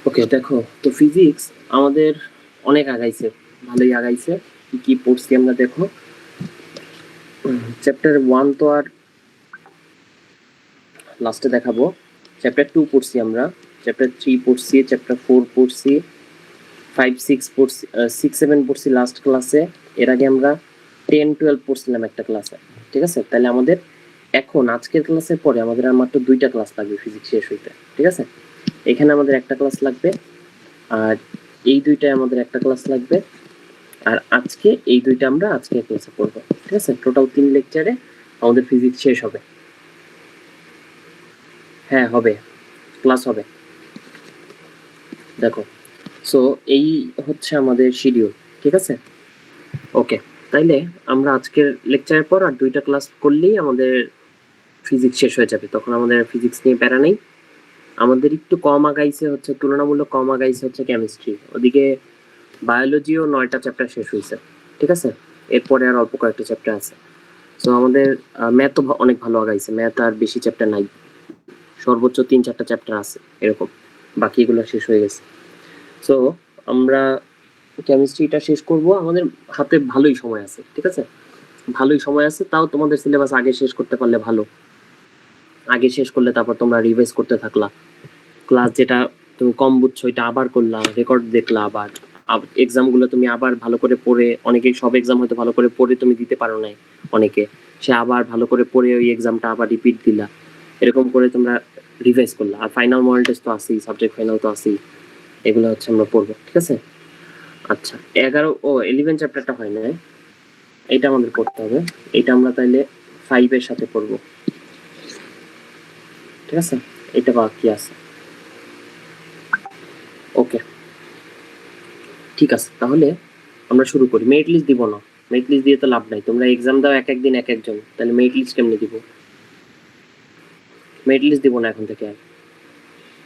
ওকে, দেখো তো ফিজিক্স আমাদের অনেক আগাইছে, ভালোই আগাইছে। কি কি পড়ছি আমরা দেখো। চ্যাপ্টার 1 তো আর লাস্টে দেখাবো। চ্যাপ্টার 2 পড়ছি আমরা, চ্যাপ্টার 3 পড়ছি, চ্যাপ্টার 4 পড়ছি, 5 6 পড়ছি, 6 7 পড়ছি লাস্ট ক্লাসে। এর আগে আমরা 10 12 পড়ছিলাম একটা ক্লাসে। ঠিক আছে, তাহলে আমাদের এখন আজকের ক্লাসের পরে আমাদের আর মাত্র 2টা ক্লাস লাগবে ফিজিক্স শেষ হইতে। ঠিক আছে, এখানে আমাদের একটা ক্লাস লাগবে, আর এই দুইটায় আমাদের একটা ক্লাস লাগবে, আর আজকে এই দুইটা আমরা আজকে ক্লাসে পড়বো। ঠিক আছে, টোটাল 3 লেকচারে আমাদের ফিজিক্স শেষ হবে। হ্যাঁ হবে, ক্লাস হবে। দেখো, সো এই হচ্ছে আমাদের শিডিউল। ঠিক আছে, ওকে। তাইলে আমরা আজকের লেকচারের পর আর 2টা ক্লাস করলেই আমাদের ফিজিক্স শেষ হয়ে যাবে, তখন আমাদের ফিজিক্স নিয়ে প্যারা নেই। আমাদের একটু কম আগাইছে হচ্ছে, তুলনামূলক কম আগাইছে হচ্ছে কেমিস্ট্রি, ওদিকে বায়োলজিও 9টা চ্যাপ্টার শেষ হয়েছে। ঠিক আছে, এরপরে আর অল্প কয়েকটা চ্যাপ্টার আছে। সো আমাদের ম্যাথ তো অনেক ভালো আগাইছে, ম্যাথ আর বেশি চ্যাপ্টার নাই, সর্বোচ্চ 3-4টা চ্যাপ্টার আছে এরকম, বাকিগুলো শেষ হয়ে গেছে। সো আমরা কেমিস্ট্রিটা শেষ করব, আমাদের হাতে ভালোই সময় আছে। ঠিক আছে, ভালোই সময় আছে, তাও তোমাদের সিলেবাস আগে শেষ করতে পারলে ভালো। আগে শেষ করলে তারপর তোমরা রিভাইজ করতে থাকলা, ক্লাস যেটা তুমি কম বুঝছো এটা আবার করলা, রেকর্ড দেখলা, আবার এক্সামগুলো তুমি আবার ভালো করে পড়ে, অনেকে সব এক্সাম হয়তো ভালো করে পড়ে তুমি দিতে পারো নাই, অনেকে সে আবার ভালো করে পড়ে ওই এক্সামটা আবার রিপিট দিলা, এরকম করে তোমরা রিভাইজ করলা। আর ফাইনাল মডেল টেস্ট তো আছেই, সাবজেক্ট ফাইনাল তো আছেই, এগুলো হচ্ছে আমরা পড়বো। ঠিক আছে, আচ্ছা 11 চ্যাপ্টারটা হয় না, এটা আমাদের পড়তে হবে। এটা আমরা তাইলে 5 এর সাথে পড়বো। ঠিক আছে, এটা বাকি আছে। ওকে, ঠিক আছে, তাহলে আমরা শুরু করি। মেরিট লিস্ট দিব না, মেরিট লিস্ট দিয়ে তো লাভ নাই, তোমরা এক্সাম দাও এক একদিন এক একজন, তাহলে মেরিট লিস্ট কেমনে দিব? মেরিট লিস্ট দিব না এখন থেকে,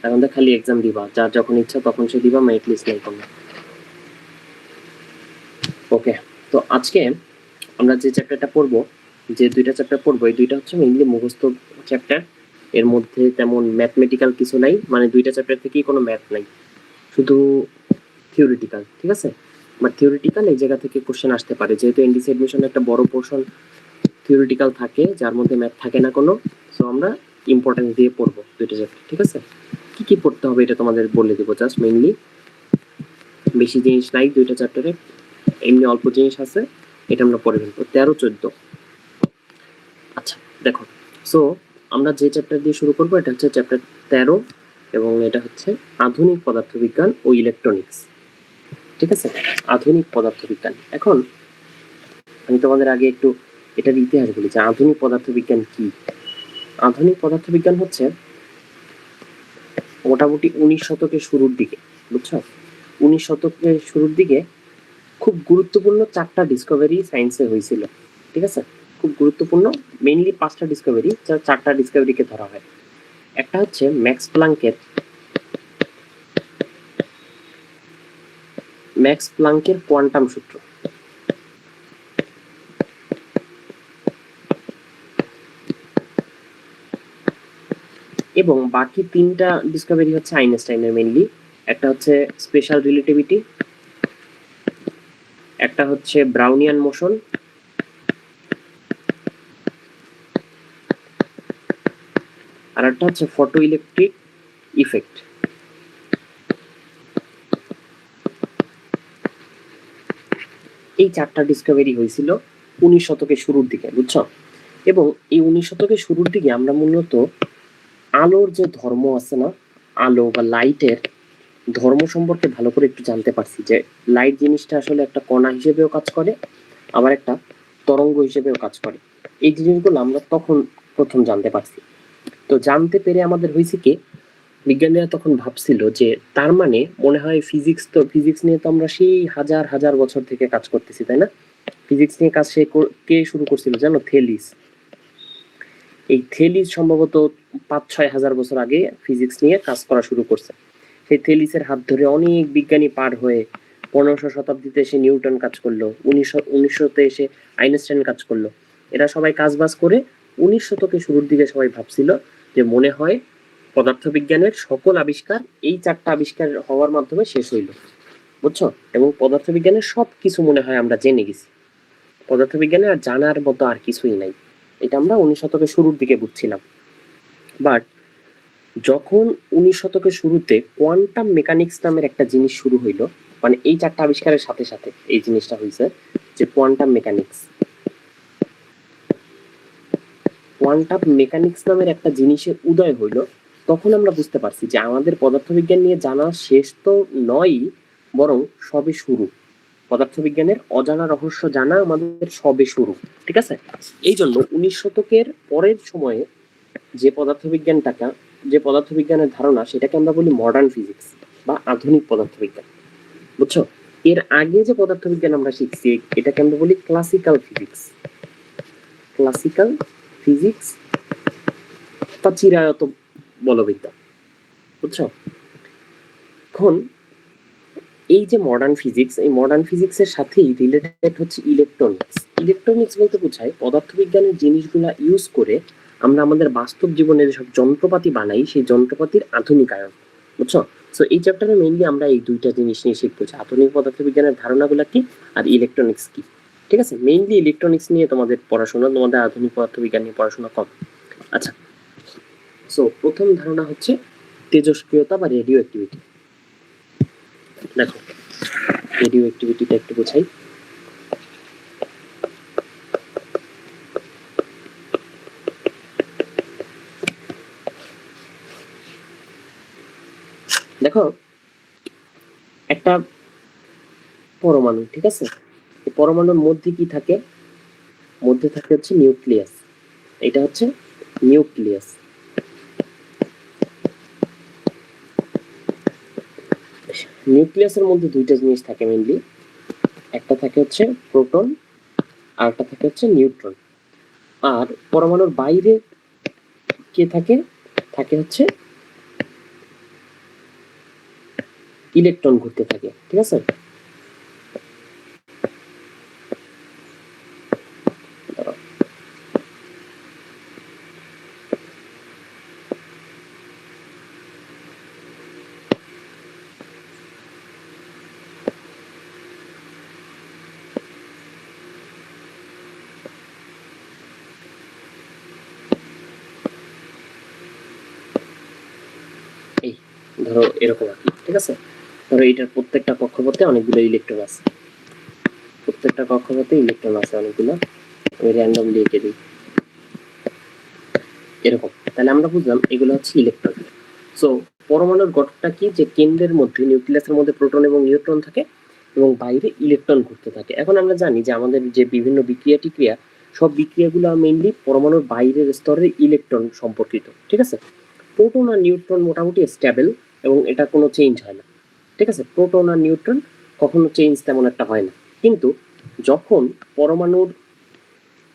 এখন তো খালি এক্সাম দিবা, যার যখন ইচ্ছা তখন সে দিবা, মেরিট লিস্ট নাই কোনো। ওকে, তো আজকে আমরা যে চ্যাপ্টারটা পড়বো, যে 2টা চ্যাপ্টার পড়বো, এই 2টা হচ্ছে মেইনলি মুখস্থ চ্যাপ্টার। এর মধ্যে তেমন ম্যাথমেটিক্যাল কিছু নাই, মানে 2টা চ্যাপ্টার থেকেই কোনো ম্যাথ নাই, শুধু থিওরিটিক্যাল। ঠিক আছে, বাট থিওরিটিক্যাল এই জায়গা থেকে কোশ্চেন আসতে পারে, যেহেতু এনডিসি এডমিশনে একটা বড় পোর্শন থিওরিটিক্যাল থাকে, যার মধ্যে ম্যাথ থাকে না কোনো। সো আমরা ইম্পর্টেন্স দিয়ে পড়বো 2টা চ্যাপ্টার। ঠিক আছে, কি কি পড়তে হবে এটা তোমাদের বলে দেবো, জাস্ট মেইনলি বেশি জিনিস নাই 2টা চ্যাপ্টারে, এমনি অল্প জিনিস আছে, এটা আমরা পড়ে ফেলবো। 13 14। আচ্ছা দেখো, সো আমরা যে চ্যাপ্টার দিয়ে শুরু করবো এটা হচ্ছে চ্যাপ্টার 13, এবং এটা হচ্ছে আধুনিক পদার্থবিজ্ঞান ও ইলেকট্রনিক্স। ঠিক আছে, আধুনিক পদার্থবিজ্ঞান। এখন আমি তোমাদের আগে একটু এটার ইতিহাস বলি যে আধুনিক পদার্থবিজ্ঞান কি। আধুনিক পদার্থবিজ্ঞান হচ্ছে মোটামুটি 19 শতকের শুরুর দিকে, বুঝছো, 19 শতকের শুরুর দিকে খুব গুরুত্বপূর্ণ 4টা ডিসকভারি সায়েন্সে হয়েছিল। ঠিক আছে, খুব গুরুত্বপূর্ণ মেইনলি 5টা ডিসকভারি, 4টা ডিসকভারিকে ধরা হয়। একটা হচ্ছে ম্যাক্স প্লাঙ্কের কোয়ান্টাম সূত্র, এবং বাকি 3টা ডিসকভারি হচ্ছে আইনস্টাইনের মেইনলি। একটা হচ্ছে স্পেশাল রিলেটিভিটি, একটা হচ্ছে ব্রাউনিয়ান মোশন, আর একটা হচ্ছে ফটো ইলেকট্রিক ইফেক্ট। এই 4টা ডিসকভারি হয়েছিল 19 শতকের শুরুর দিকে, বুঝছো। এবং এই 19 শতকের শুরুর দিকে আমরা মূলত আলোর যে ধর্ম আছে না, আলো বা লাইটের ধর্ম সম্পর্কে ভালো করে একটু জানতে পারছি, যে লাইট জিনিসটা আসলে একটা কণা হিসেবেও কাজ করে, আবার একটা তরঙ্গ হিসেবেও কাজ করে। এই জিনিসগুলো আমরা তখন প্রথম জানতে পারছি। তো জানতে পেরে আমাদের হয়েছে কি, বিজ্ঞানীরা তখন ভাবছিল যে তার মানে মনে হয় ফিজিক্স নিয়ে তো আমরা সেই হাজার হাজার বছর থেকে কাজ করতেছি, তাই না? ফিজিক্স নিয়ে কাজ কে শুরু করছিল জানো? থেলিস। এই থেলিস সম্ভবত 5-6 হাজার বছর আগে ফিজিক্স নিয়ে কাজ করা শুরু করছে। সেই থেলিসের হাত ধরে অনেক বিজ্ঞানী পার হয়ে 15শো শতাব্দীতে এসে নিউটন কাজ করলো, 1900-তে এসে আইনস্টাইন কাজ করলো। এরা সবাই কাজ বাজ করে 19 শতকের শুরুর দিকে সবাই ভাবছিল যে মনে হয় পদার্থবিজ্ঞানের সকল আবিষ্কার এই 4টা আবিষ্কার হওয়ার মাধ্যমে শেষ হইল, বুঝছো? এবং পদার্থবিজ্ঞানের সবকিছু মনে হয় আমরা জেনে গেছি। পদার্থবিজ্ঞানে আর জানার মতো আর কিছুই নাই। এটা আমরা 19 শতকের শুরুর দিকে বুঝছিলাম। বাট যখন 19 শতকের শুরুতে কোয়ান্টাম মেকানিক্স নামের একটা জিনিস শুরু হইল, মানে এই 4টা আবিষ্কারের সাথে সাথে এই জিনিসটা হয়েছে যে কোয়ান্টাম মেকানিক্স। কোয়ান্টাম মেকানিক্স নামের একটা জিনিসের উদয় হইল, তখন আমরা বুঝতে পারছি যে আমাদের পদার্থবিজ্ঞান নিয়ে জানা শেষ তো নয়, বরং সবে শুরু। পদার্থবিজ্ঞানের অজানা রহস্য জানা আমাদের সবে শুরু, ঠিক আছে? এই জন্য 19 শতকের পরের সময়ে যে পদার্থবিজ্ঞানের ধারণা, সেটাকে আমরা বলি মডার্ন ফিজিক্স বা আধুনিক পদার্থবিজ্ঞান, বুঝছো? এর আগে যে পদার্থবিজ্ঞান আমরা শিখছি এটাকে আমরা বলি ক্লাসিক্যাল ফিজিক্স। ক্লাসিক্যাল ফিজিক্স বা চিরায়ত বলবিদ্যা, বুঝছো? এখন এই যে মডার্ন ফিজিক্স, এই মডার্ন ফিজিক্সের সাথেই রিলেটেড হচ্ছে ইলেকট্রনিক্স। ইলেকট্রনিক্স বলতে বোঝায় পদার্থবিজ্ঞানের জিনিসগুলা ইউজ করে আমরা আমাদের বাস্তব জীবনে যেসব যন্ত্রপাতি বানাই সেই যন্ত্রপাতির আধুনিকায়ন, বুঝছো? সো এই চ্যাপ্টারে মেইনলি আমরা এই দুইটা জিনিস নিয়ে শিখবো, আধুনিক পদার্থবিজ্ঞানের ধারণাগুলো কি আর ইলেকট্রনিক্স কি, ঠিক আছে? মেইনলি ইলেকট্রনিক্স নিয়ে তোমাদের পড়াশোনা, তোমাদের আধুনিক পদার্থবিজ্ঞান নিয়ে পড়াশোনা কম। আচ্ছা, সো প্রথম ধারণা হচ্ছে তেজস্ক্রিয়তা বা রেডিও অ্যাক্টিভিটি। দেখো রেডিও অ্যাক্টিভিটিটা একটু বোঝাই। দেখো একটা পরমাণু, ঠিক আছে? এই পরমাণুর মধ্যে কি থাকে? মধ্যে থাকে হচ্ছে নিউক্লিয়াস। এটা হচ্ছে নিউক্লিয়াস। নিউক্লিয়াসের মধ্যে দুইটা জিনিস থাকে মেইনলি, একটা থাকে হচ্ছে প্রোটন আর একটা থাকে হচ্ছে নিউট্রন। আর পরমাণুর বাইরে কে থাকে? থাকে হচ্ছে ইলেকট্রন ঘুরতে থাকে, ঠিক আছে? এই ধরো এরকম আর কি, ঠিক আছে? ধরো এটার প্রত্যেকটা কক্ষপথে অনেকগুলো ইলেকট্রন আছে, প্রত্যেকটা কক্ষপথে ইলেকট্রন আছে অনেকগুলো। আমি র্যান্ডমলি এঁকে দিই এরকম, তাহলে আমরা বুঝলাম এগুলো হচ্ছে ইলেকট্রন। সো পরমাণুর গঠনটা কি? যে কেন্দ্রের মধ্যে নিউক্লিয়াসের মধ্যে প্রোটন এবং নিউট্রন থাকে এবং বাইরে ইলেকট্রন ঘুরতে থাকে। এখন আমরা জানি যে আমাদের যে বিভিন্ন বিক্রিয়া টিক্রিয়া, সব বিক্রিয়াগুলো মেইনলি পরমাণুর বাইরের স্তরের ইলেকট্রন সম্পর্কিত, ঠিক আছে? প্রোটন আর নিউট্রন মোটামুটি স্টেবল এবং এটা কোনো চেঞ্জ হয় না, ঠিক আছে? প্রোটন আর নিউট্রন কখনো চেঞ্জ তেমন একটা হয় না। কিন্তু যখন পরমাণুর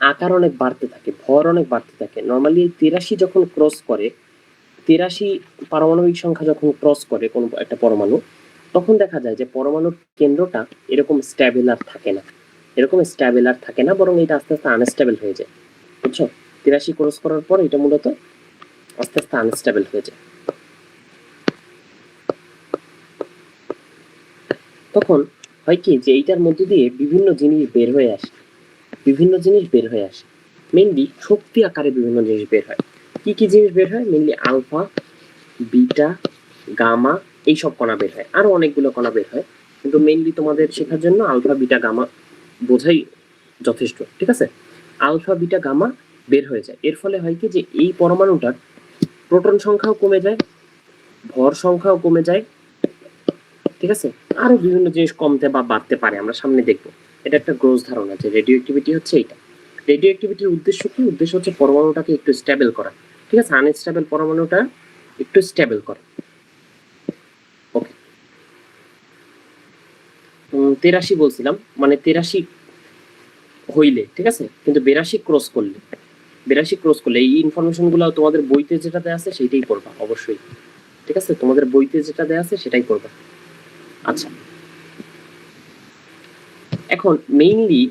আকার অনেক বাড়তে থাকে, ভর অনেক বাড়তে থাকে, নর্মালি 83 যখন ক্রস করে, 83 পারমাণবিক সংখ্যা যখন ক্রস করে কোনো একটা পরমাণু, তখন দেখা যায় যে পরমাণুর কেন্দ্রটা এরকম স্ট্যাবেল আর থাকে না, এরকম স্ট্যাবেল আর থাকে না, বরং এটা আস্তে আস্তে আনস্টেবল হয়ে যায়, বুঝছো? 83 ক্রস করার পর এটা মূলত আস্তে আস্তে আনস্টেবল হয়ে যায়। তখন হয় কি যে এইটার মধ্য দিয়ে বিভিন্ন জিনিস বের হয়ে আসে, বিভিন্ন জিনিস বের হয়ে আসে। মেইনলি শক্তি আকারে বিভিন্ন জিনিস বের হয়। কি কি জিনিস বের হয়? মেইনলি আলফা, বিটা, গামা, এইসব কণা বের হয়। আরো অনেকগুলো কণা বের হয়, কিন্তু মেইনলি তোমাদের শেখার জন্য আলফা, বিটা, গামা বোঝাই যথেষ্ট, ঠিক আছে? আলফা, বিটা, গামা বের হয়ে যায়। এর ফলে হয় কি যে এই পরমাণুটার প্রোটন সংখ্যাও কমে যায়, ভর সংখ্যাও কমে যায়, ঠিক আছে? আরো বিভিন্ন জিনিস কমতে বা বাড়তে পারে, আমরা সামনে দেখবো। এটা একটা গ্রোথ ধারণা যে রেডিও অ্যাক্টিভিটি হচ্ছে এইটা। রেডিও অ্যাক্টিভিটির উদ্দেশ্য কি? উদ্দেশ্য হচ্ছে পরমাণুটাকে একটু স্টেবল করা, ঠিক আছে? আনস্টেবল পরমাণুটা একটু স্টেবল করা। ওকে, 83 বলছিলাম, মানে 83 হইলে, ঠিক আছে? কিন্তু 82 ক্রস করলে, 82 ক্রস করলে এই ইনফরমেশন গুলো তোমাদের বইতে যেটা দেওয়া আছে সেটাই পড়বা অবশ্যই, ঠিক আছে? তোমাদের বইতে যেটা দেওয়া আছে সেটাই পড়বা। আচ্ছা, এখন মেইনলি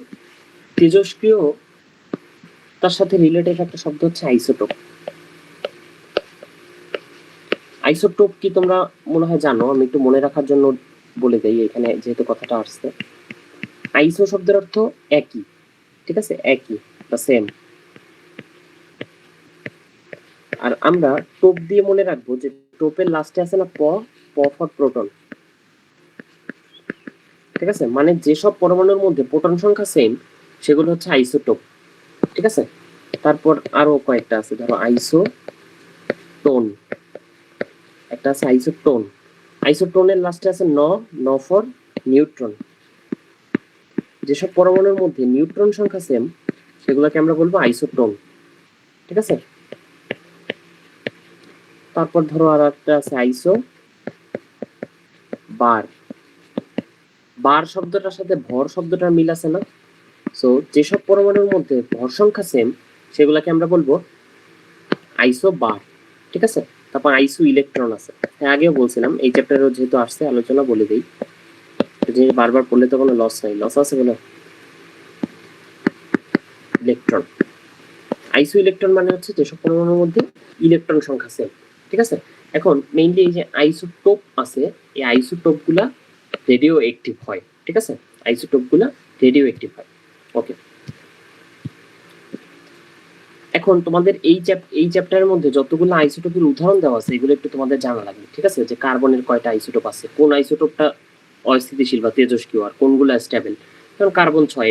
তেজস্ক্রিয় তার সাথে রিলেটেড একটা শব্দ হচ্ছে আইসোটোপ। আইসোটোপ কি তোমরা মনে হয় জানো, আমি একটু মনে রাখার জন্য বলে দেই এখানে যেহেতু কথাটা আসছে। আইসো শব্দের অর্থ একই, ঠিক আছে, একই বা সেম। আর আমরা টোপ দিয়ে মনে রাখবো যে টোপের লাস্টে আছে না প, প ফর প্রোটন, ঠিক আছে, মানে যেসব পরমাণুর মধ্যে প্রোটন সংখ্যা সেম সেগুলো হচ্ছে আইসোটোপ, ঠিক আছে। তারপর আরো কয়েকটা আছে, ধরো আইসোটোন, একটা আছে আইসোটোন। আইসোটোনের লাস্টে আছে ন, ন ফর নিউট্রন। যেসব পরমাণুর মধ্যে নিউট্রন সংখ্যা সেম সেগুলোকে আমরা বলবো আইসোটোন, ঠিক আছে। তারপর ধরো আর একটা আছে আইসো বার। বার শব্দটার সাথে ভর শব্দটার মিল আছে না? সো যেসব পরমাণুর মধ্যে ভর সংখ্যা সেম সেগুলোকে আমরা বলবো আইসো বার, ঠিক আছে। তারপর আইসো ইলেকট্রন আছে, হ্যাঁ আগেও বলছিলাম, এই চ্যাপ্টারও যেহেতু আসছে আলোচনা বলে দিই, জিনিস বারবার পড়লে তো কোনো লস নাই, লস আছে বলো। ইলেকট্রন, আইসো ইলেকট্রন মানে হচ্ছে যেসব পরমাণুর মধ্যে ইলেকট্রন সংখ্যা সেম, ঠিক আছে। এখন মেইনলি এই যে আইসোটোপ আছে, এই আইসোটোপ গুলা রেডিও অ্যাক্টিভ হয়, ঠিক আছে, আইসোটোপ গুলা রেডিও অ্যাক্টিভ হয়। ওকে, এখন তোমাদের এই চ্যাপ্টারের মধ্যে যতগুলো আইসোটোপের উদাহরণ দেওয়া আছে এগুলো একটু তোমাদের জানা লাগবে, ঠিক আছে, যে কার্বনের কয়টা আইসোটোপ আছে, কোন আইসোটোপটা অস্থিতিশীল বা তেজস্ক্রিয়, আর কোনগুলো স্টেবল। কারণ কার্বন 6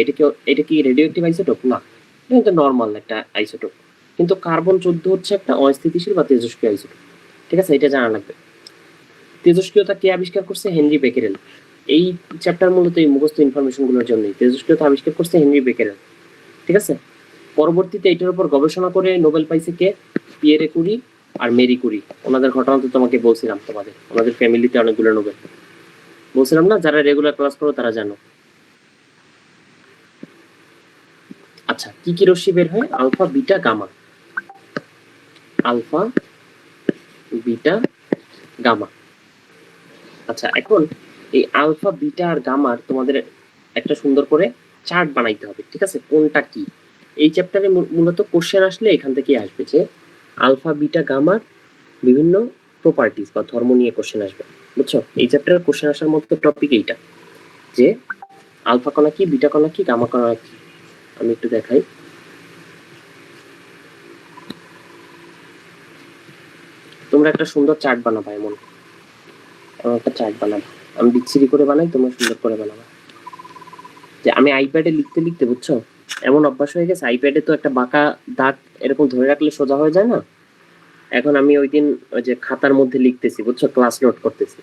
এটা কি রেডিও অ্যাক্টিভ আইসোটোপ না, এটা কিন্তু নর্মাল একটা আইসোটোপ। কিন্তু কার্বন 14 হচ্ছে একটা অস্থিতিশীল বা তেজস্ক্রিয় আইসোটোপ, ঠিক আছে, এটা জানা লাগবে। তেজস্ক্রিয়তা কে আবিষ্কার করছে? Henry Becquerel. এই চ্যাপ্টার মূলত এই মুখস্থ ইনফরমেশন গুলোর জন্যই, তেজস্ক্রিয়তা আবিষ্কার করছে হেনরি বেকেরেল, ঠিক আছে। পরবর্তীতে এটার উপর গবেষণা করে নোবেল পাইছে কে? পিয়েরে কুরি আর মেরি কুরি। ওনাদের ঘটনা তো তোমাকে বলছিলাম, তোমাদের ওনাদের ফ্যামিলিতে অনেকগুলো নোবেল, বলছিলাম না, যারা রেগুলার ক্লাস করো তারা জানো। আচ্ছা, কি কি রশ্মি বের হয়? Alpha, beta, gamma. Alpha, beta, gamma. আচ্ছা, এখন এই আলফা, বিটা আর গামার তোমাদের একটা সুন্দর করে চার্ট বানাইতে হবে, ঠিক আছে, কোনটা কি। এই চ্যাপ্টারে মূলত কোশ্চেন আসলে এখান থেকেই আসবে যে আলফা, বিটা, গামার বিভিন্ন প্রপার্টিজ বা ধর্ম নিয়ে কোশ্চেন আসবে, বুঝছো। এই চ্যাপ্টারের কোশ্চেন আসার মতো টপিক এইটা, যে আলফা কণা কি, বিটা কণা কি, গামা কণা কি। আমি একটু দেখাই, তোমরা একটা সুন্দর চার্ট বানাবা, এমন একটা চার্ট বানাবা, আমি বিচ্ছিরি করে বানাই, তোমরা সুন্দর করে বানাবা। যে আমি আইপ্যাডে লিখতে লিখতে, বুঝছো, এমন অভ্যাস হয়ে গেছে, আইপ্যাডে তো একটা বাঁকা দাগ এরকম ধরে রাখলে সোজা হয়ে যায় না। এখন আমি ওই দিন ওই যে খাতার মধ্যে লিখতেছি, বুঝছো, ক্লাস নোট করতেছি,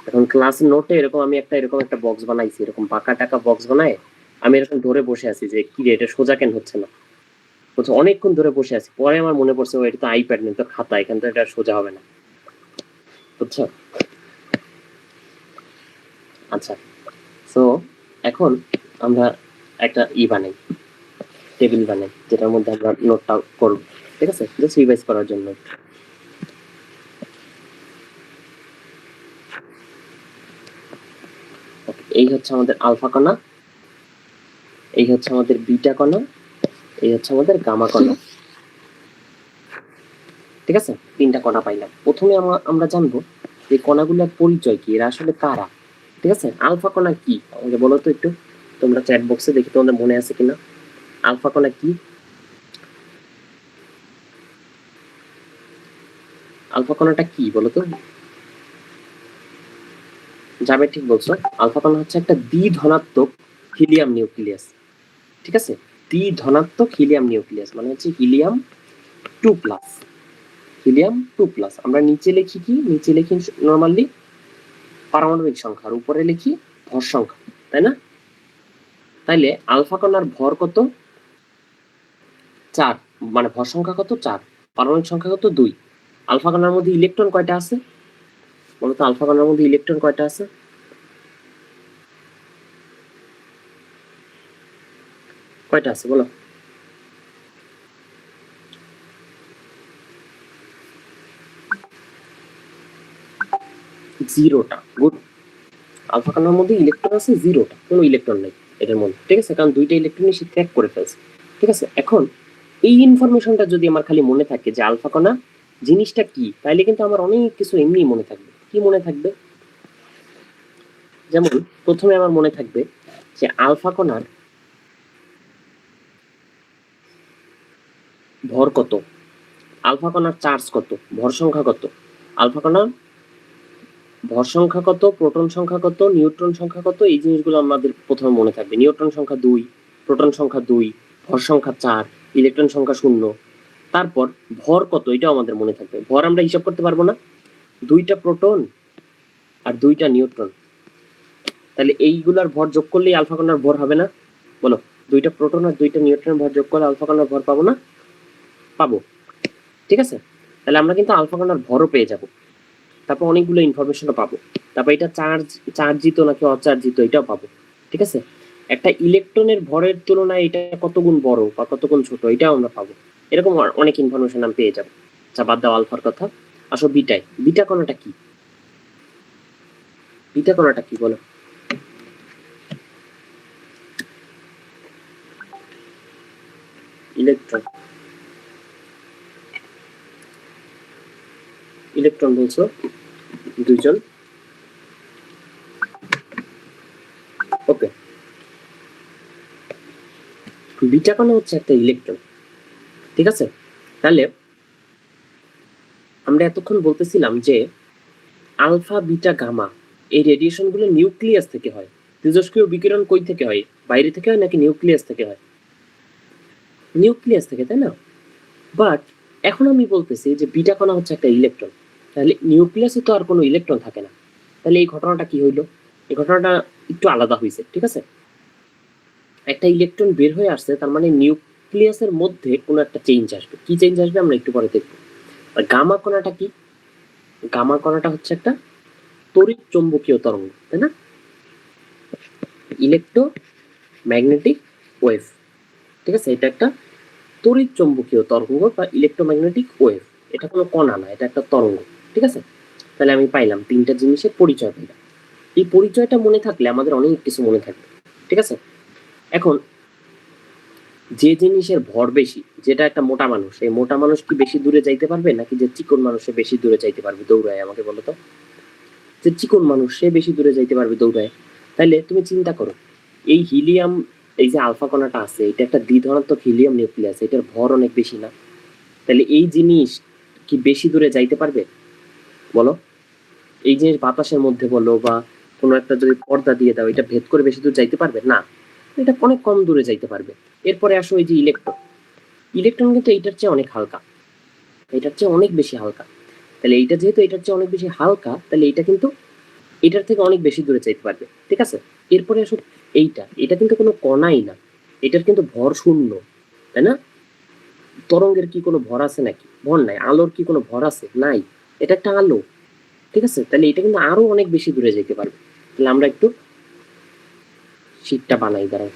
এখন ক্লাস নোটে এরকম আমি এরকম একটা বক্স বানাইছি, এরকম বাঁকা টাকা বক্স বানায় আমি এরকম ধরে বসে আছি যে কি রে এটা সোজা কেন হচ্ছে না, বুঝছো, অনেকক্ষণ ধরে বসে আছি। পরে আমার মনে পড়ছে ও এটা তো আইপ্যাড নেই, তো খাতা, এখান তো এটা সোজা হবে না, বুঝছো। আচ্ছা, তো এখন আমরা একটা বানাই, টেবিল বানাই, যেটার মধ্যে আমরা নোটটা করব, ঠিক আছে, জাস্ট রিভাইজ করার জন্য। এই হচ্ছে আমাদের আলফা কণা, এই হচ্ছে আমাদের বিটা কণা, এই হচ্ছে আমাদের গামা কণা, ঠিক আছে, তিনটা কণা পাইলাম। প্রথমে আমরা জানবো যে কণাগুলোর পরিচয় কি, এরা আসলে কারা, ঠিক আছে। আলফা কণা কি আমাকে বলো তো একটু, তোমরা চ্যাট বক্সে দেখি তোমাদের মনে আছে কিনা, আলফা কণা কি? আলফা কণাটা কি বলো তো? যাবে, ঠিক বলছো, আলফা কণা হচ্ছে একটা দ্বিধনাত্মক হিলিয়াম নিউক্লিয়াস, ঠিক আছে, দ্বিধনাত্মক হিলিয়াম নিউক্লিয়াস মানে হচ্ছে হিলিয়াম 2+, হিলিয়াম 2+। আমরা নিচে লিখি কি, নিচে লিখি নরমালি পারমাণবিক সংখ্যা, আর উপরে লিখি ভর সংখ্যা, তাই না? তাইলে আলফা কণার ভর কত? 4, মানে ভর সংখ্যা কত? 4, পারমাণবিক সংখ্যা কত? 2। আলফা কণার মধ্যে ইলেকট্রন কয়টা আছে বলতো? আলফা কণার মধ্যে ইলেকট্রন কয়টা আছে? কয়টা আছে বলো? জিরোটা। গুড। আলফা কণার মধ্যে ইলেকট্রন আছে জিরোটা, কোনো ইলেকট্রন নাই এটার মধ্যে, ঠিক আছে, কারণ দুইটা ইলেকট্রনই সে ত্যাগ করে ফেলছে, ঠিক আছে। এখন এই ইনফরমেশনটা যদি আমার খালি মনে থাকে যে আলফা কণা জিনিসটা কি, তাইলে কিন্তু আমার অনেক কিছু এমনি মনে থাকবে। কি মনে থাকবে? যেমন প্রথমে আমার মনে থাকবে যে আলফা কণার ভর কত, আলফা কণার চার্জ কত, ভর সংখ্যা কত, আলফা কণার ভর সংখ্যা কত, প্রোটন সংখ্যা কত, নিউট্রন সংখ্যা কত, এই জিনিসগুলো আমাদের প্রথমে মনে থাকবে। নিউট্রন সংখ্যা 2, প্রোটন সংখ্যা 2, ভর সংখ্যা 4, ইলেকট্রন সংখ্যা 0। তারপর ভর কত এটাও আমাদের মনে থাকবে। ভর আমরা হিসাব করতে পারবো না, 2টা প্রোটন আর 2টা নিউট্রন, তাহলে এইগুলার ভর যোগ করলেই আলফা কণার ভর হবে না? বলো, 2টা প্রোটন আর 2টা নিউট্রনের ভর যোগ করলে আলফা কণার ভর পাবো না? পাবো। ঠিক আছে, তাহলে আমরা কিন্তু আলফা কণার ভরও পেয়ে যাব। তারপর অনেকগুলো ইনফরমেশনও পাবো। তারপর এটা চার্জিত নাকি অচার্জিত এটাও পাবো। ঠিক আছে, একটা ইলেকট্রনের ভরের তুলনায় এটা কত গুণ বড় বা কত গুণ ছোট এটাও আমরা পাবো। এরকম অনেক ইনফরমেশন আমি পেয়ে যাবো। আচ্ছা, বাদ দাও আলফার কথা, আসো বিটায়। বিটা কণাটা কি? বিটা কণাটা কি বলো? ইলেকট্রন, ইলেকট্রন বলছো, দুইজন। ওকে, বিটা কণা হচ্ছে একটা ইলেকট্রন। ঠিক আছে, তাহলে আমরা এতক্ষণ বলতেছিলাম যে আলফা বিটা গামা এই রেডিয়েশন গুলো নিউক্লিয়াস থেকে হয়। তেজস্ক্রিয় বিকিরণ কই থেকে হয়? বাইরে থেকে হয় নাকি নিউক্লিয়াস থেকে হয়? নিউক্লিয়াস থেকে, তাই না? বাট এখন আমি বলতেছি যে বিটা কণা হচ্ছে একটা ইলেকট্রন, তাহলে নিউক্লিয়াসে তো আর কোনো ইলেকট্রন থাকে না। তাহলে এই ঘটনাটা কি হইলো? এই ঘটনাটা একটু আলাদা হয়েছে। ঠিক আছে, একটা ইলেকট্রন বের হয়ে আসছে, তার মানে নিউক্লিয়াসের মধ্যে কোনো একটা চেঞ্জ আসবে। কি চেঞ্জ আসবে আমরা একটু পরে দেখবো। আর গামা কণাটা কি? গামা কণাটা হচ্ছে একটা তড়িৎ চৌম্বকীয় তরঙ্গ, তাই না? Electromagnetic wave. ঠিক আছে, এটা একটা তড়িৎ চৌম্বকীয় তরঙ্গ বা ইলেকট্রোম্যাগনেটিক ওয়েভ। এটা কোনো কণা না, এটা একটা তরঙ্গ। ঠিক আছে, তাহলে আমি পাইলাম তিনটা জিনিসের পরিচয় পাইলাম। এই পরিচয়টা মনে থাকলে আমাদের অনেক কিছু মনে থাকবে। ঠিক আছে, এখন যে জিনিসের ভর বেশি, যেটা একটা মোটা মানুষ, এই মোটা মানুষ কি বেশি দূরে যাইতে পারবে নাকি যে চিকন মানুষ সে বেশি দূরে যাইতে পারবে দৌড়ায়? আমাকে বলো তো। যে চিকন মানুষ সে বেশি দূরে যাইতে পারবে দৌড়ায়। তাইলে তুমি চিন্তা করো, এই হিলিয়াম, এই যে আলফা কণাটা আছে, এটা একটা দ্বিধনাত্মক হিলিয়াম নিউক্লিয়াস, এটার ভর অনেক বেশি না? তাহলে এই জিনিস কি বেশি দূরে যাইতে পারবে বলো? এই জিনিস বাতাসের মধ্যে বলো বা কোনো একটা যদি পর্দা দিয়ে দাও, এটা ভেদ করে বেশি দূর যাইতে পারবে না? এটা অনেক কম দূরে যাইতে পারবে। এরপরে আসো এই যে ইলেকট্রন, ইলেকট্রন কিন্তু এইটার চেয়ে অনেক হালকা, এটার চেয়ে অনেক বেশি হালকা। তাহলে এইটা যেহেতু এটার চেয়ে অনেক বেশি হালকা, তাহলে এটা কিন্তু এটার থেকে অনেক বেশি দূরে যাইতে পারবে। ঠিক আছে, এরপরে আসো এইটা, এটা কিন্তু কোনো কণাই না, এটার কিন্তু ভর শূন্য, তাই না? তরঙ্গের কি কোনো ভর আছে নাকি? ভর নাই। আলোর কি কোনো ভর আছে? নাই। এটা একটা আলো। ঠিক আছে, তাহলে এটা কিন্তু আরো অনেক বেশি দূরে যেতে পারবে। তাহলে আমরা একটু শীটটা বানাই, দাঁড়াও।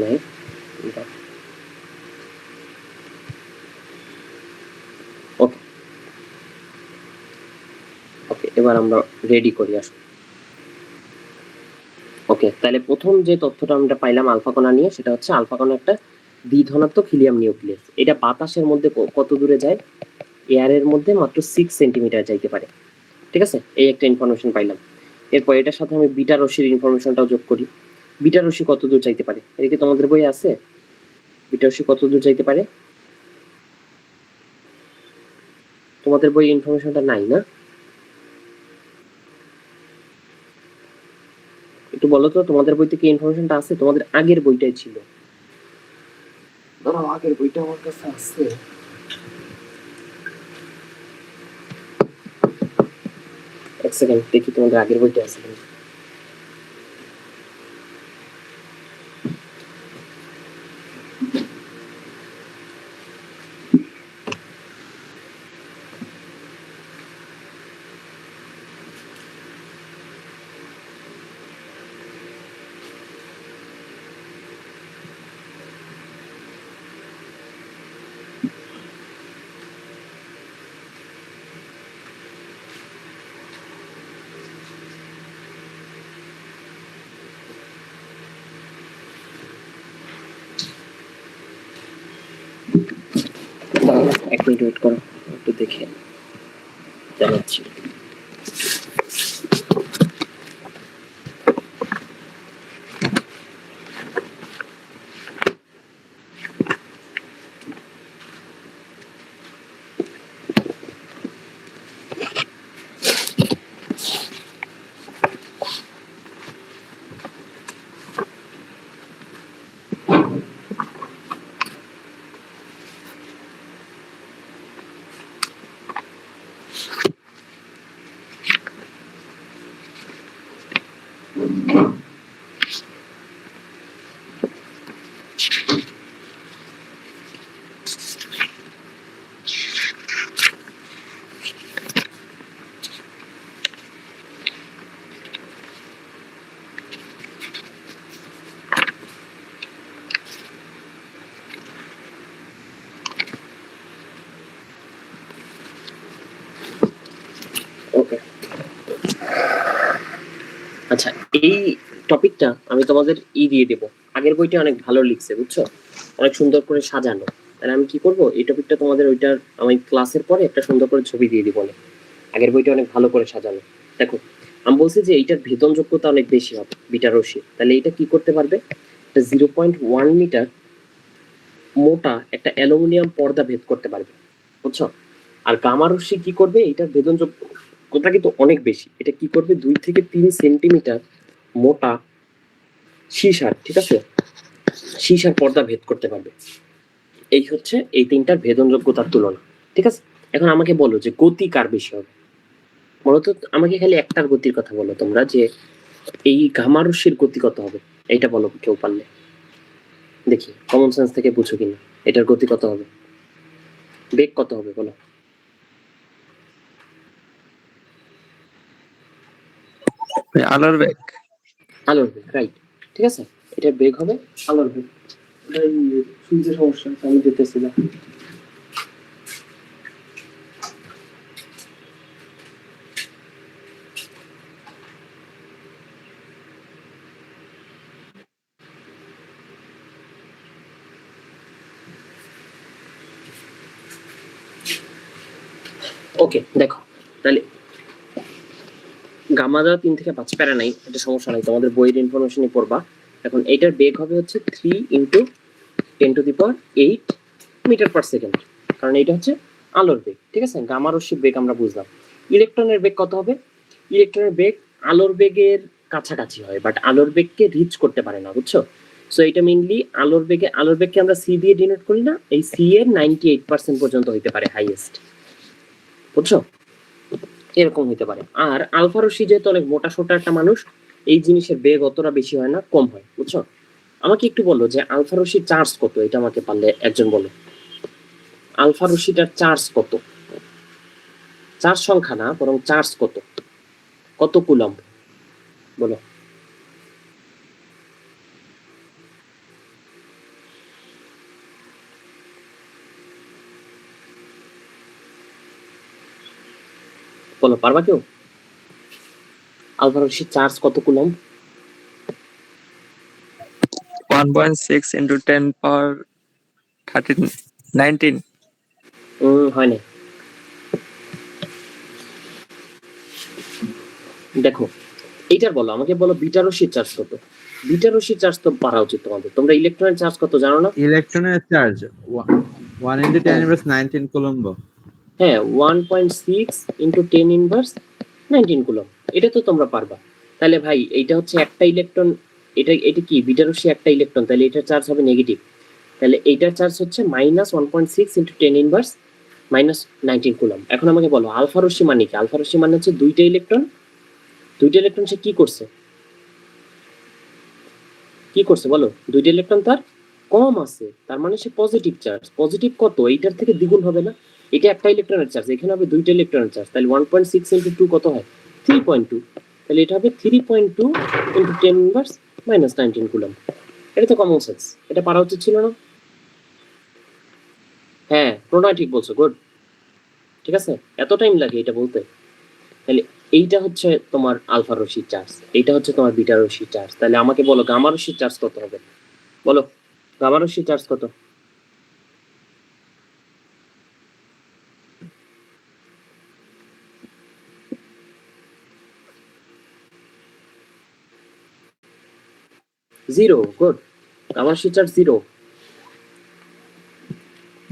নাই, ওকে ওকে, এবার আমরা রেডি করি আসো। ওকে, তাহলে প্রথম যে তথ্যটা আমরা পাইলাম আলফা কণা নিয়ে, সেটা হচ্ছে আলফা কণা একটা দ্বিধনাত্মক হিলিয়াম নিউক্লিয়াস। এটা বাতাসের মধ্যে কত দূরে যায়? এয়ারের মধ্যে মাত্র 6 সেন্টিমিটার যাইতে পারে। ঠিক আছে, এই একটা ইনফরমেশন পাইলাম। এরপর এটার সাথে আমি বিটা রশ্মির ইনফরমেশনটাও যোগ করি। বিটা রশ্মি কত দূর যাইতে পারে? এটা কি তোমাদের বই আছে? বিটা রশ্মি কত দূর যাইতে পারে? তোমাদের বই ইনফরমেশনটা নাই না? একটু বলো তো, তোমাদের বইতে কি ইনফরমেশনটা আছে? তোমাদের আগের বইটাই ছিল। দাঁড়াও, আগের বইটা আমার কাছে আছে। এক সেকেন্ড দেখি তোমাদের আগের বইটা আছে কিনা। এক মিনিট ওয়েট করো, একটু দেখে জানাচ্ছি। ওকে, আচ্ছা, এই টপিকটা আমি তোমাদের দিয়ে দেবো। আগের বইটা অনেক ভালো লিখছে, বুঝছো, অনেক সুন্দর করে সাজানো। তাহলে আমি কি করব, এই টপিকটা তোমাদের ওইটার আমি ক্লাসের পরে একটা সুন্দর করে ছবি দিয়ে দিব। আগের বইটা অনেক ভালো করে সাজানো। দেখো, আমি বলছি যে এইটার ভেদন যোগ্যতা অনেক বেশি হবে বিটা রশ্মি। তাহলে এটা কি করতে পারবে, একটা 0.1 মিটার মোটা একটা অ্যালুমিনিয়াম পর্দা ভেদ করতে পারবে, বুঝছো। আর গামা রশ্মি কি করবে, এটার ভেদন যোগ্যতা কিন্তু অনেক বেশি। এটা কি করবে, 2 থেকে 3 সেন্টিমিটার মোটা সীসার, ঠিক আছে, সীসার পর্দা ভেদ করতে পারবে। এই হচ্ছে এই তিনটার ভেদন যোগ্যতার তুলনা, ঠিক আছে। এখন আমাকে বলো যে গতি কার বেশি হবে। মূলত আমাকে খালি একটার গতির কথা বলো তোমরা, যে এই গামা রশ্মির গতি কত হবে, এইটা বলো কেউ পারলে। দেখি কমন সেন্স থেকে বুঝো কিনা, এটার গতি কত হবে, বেগ কত হবে বলো। আলোর বেগ। আলোর বেগ, রাইট, ঠিক আছে। এটার বেগ হবে আলোর বেগ। শুনতে সমস্যা আমি দিতেছি না। ওকে, দেখো তাহলে গামা দেওয়া 3 থেকে 5 প্যারা নাই, এটা সমস্যা নাই, তোমাদের বইয়ের ইনফরমেশনই পড়বা। এখন এটার বেগ হবে হচ্ছে 3 × 10⁸ মিটার পার সেকেন্ড, কারণ এটা হচ্ছে আলোর বেগ, ঠিক আছে। গামা রশ্মির বেগ আমরা বুঝলাম। ইলেকট্রনের বেগ কত হবে, ইলেকট্রনের বেগ আলোর বেগের কাছাকাছি হয়, বাট আলোর বেগকে রিচ করতে পারে না, বুঝছো। সো এটা মেইনলি আলোর বেগকে আমরা সি দিয়ে ডিনোট করি না, এই সি এর 98% পর্যন্ত হইতে পারে হাইয়েস্ট, বুঝছো, এরকম হইতে পারে। আর আলফা রশ্মি যেহেতু অনেক মোটা সোটা একটা মানুষ, এই জিনিসের বেগ অতটা বেশি হয় না, কম হয়, বুঝছো। আমাকে একটু বলো যে আলফা রশ্মির চার্জ কত, এটা আমাকে পারলে একজন বলো। আলফা রশ্মিটার চার্জ কত, চার্জ সংখ্যা না বরং চার্জ কত, কত কুলম্ব বলো। বলো, পারবা কেউ? আলফা রশ্মির চার্জ কত কুলম্ব? 1.6 × 10⁻19। হয় না। দেখো এইটার বলো, আমাকে বলো বিটা রশ্মির চার্জ কত। বিটা রশ্মির চার্জ তো পারা উচিত তোমাদের। তোমরা ইলেকট্রনের চার্জ কত জানো না? ইলেকট্রনের চার্জ 1 × 10⁻19 কুলম্ব। হ্যাঁ, 1.6 × 10⁻19 কুলম্ব। এটা তো তোমরা পারবা। তাহলে ভাই এইটা হচ্ছে একটা ইলেকট্রন, এটা কি বিটা রশ্মি একটা ইলেকট্রন, তাহলে এটার চার্জ হবে নেগেটিভ। তাহলে এইটার চার্জ হচ্ছে -1.6 × 10⁻19 কুলম্ব। এখন আমাকে বলো আলফা রশ্মি মানে কি। আলফা রশ্মি মানে হচ্ছে দুইটা ইলেকট্রন সে কি করছে, বলো। দুইটা ইলেকট্রন তার কম আছে, তার মানে সে পজিটিভ চার্জ। পজিটিভ কত, এইটার থেকে দ্বিগুণ হবে না। এটা একটা ইলেকট্রনের চার্জ, এখানে হবে দুইটা ইলেকট্রনের চার্জ, তাহলে 1.6 × 2 কত হয়, 3.2। তাহলে এটা হবে 3.2 × 10⁻19 কুলম্ব। এটা তো কমন সেন্স, এটা পারা উচিত ছিল না? হ্যাঁ, প্রণয় ঠিক বলছো, গুড, ঠিক আছে। এত টাইম লাগে এটা বলতে। তাহলে এইটা হচ্ছে তোমার আলফা রশ্মির চার্জ, এইটা হচ্ছে তোমার বিটা রশ্মির চার্জ। তাহলে আমাকে বলো গামা রশ্মির চার্জ কত হবে, বলো গামা রশ্মির চার্জ কত। জিরো। গুড, গামা রাশি চার্জ জিরো।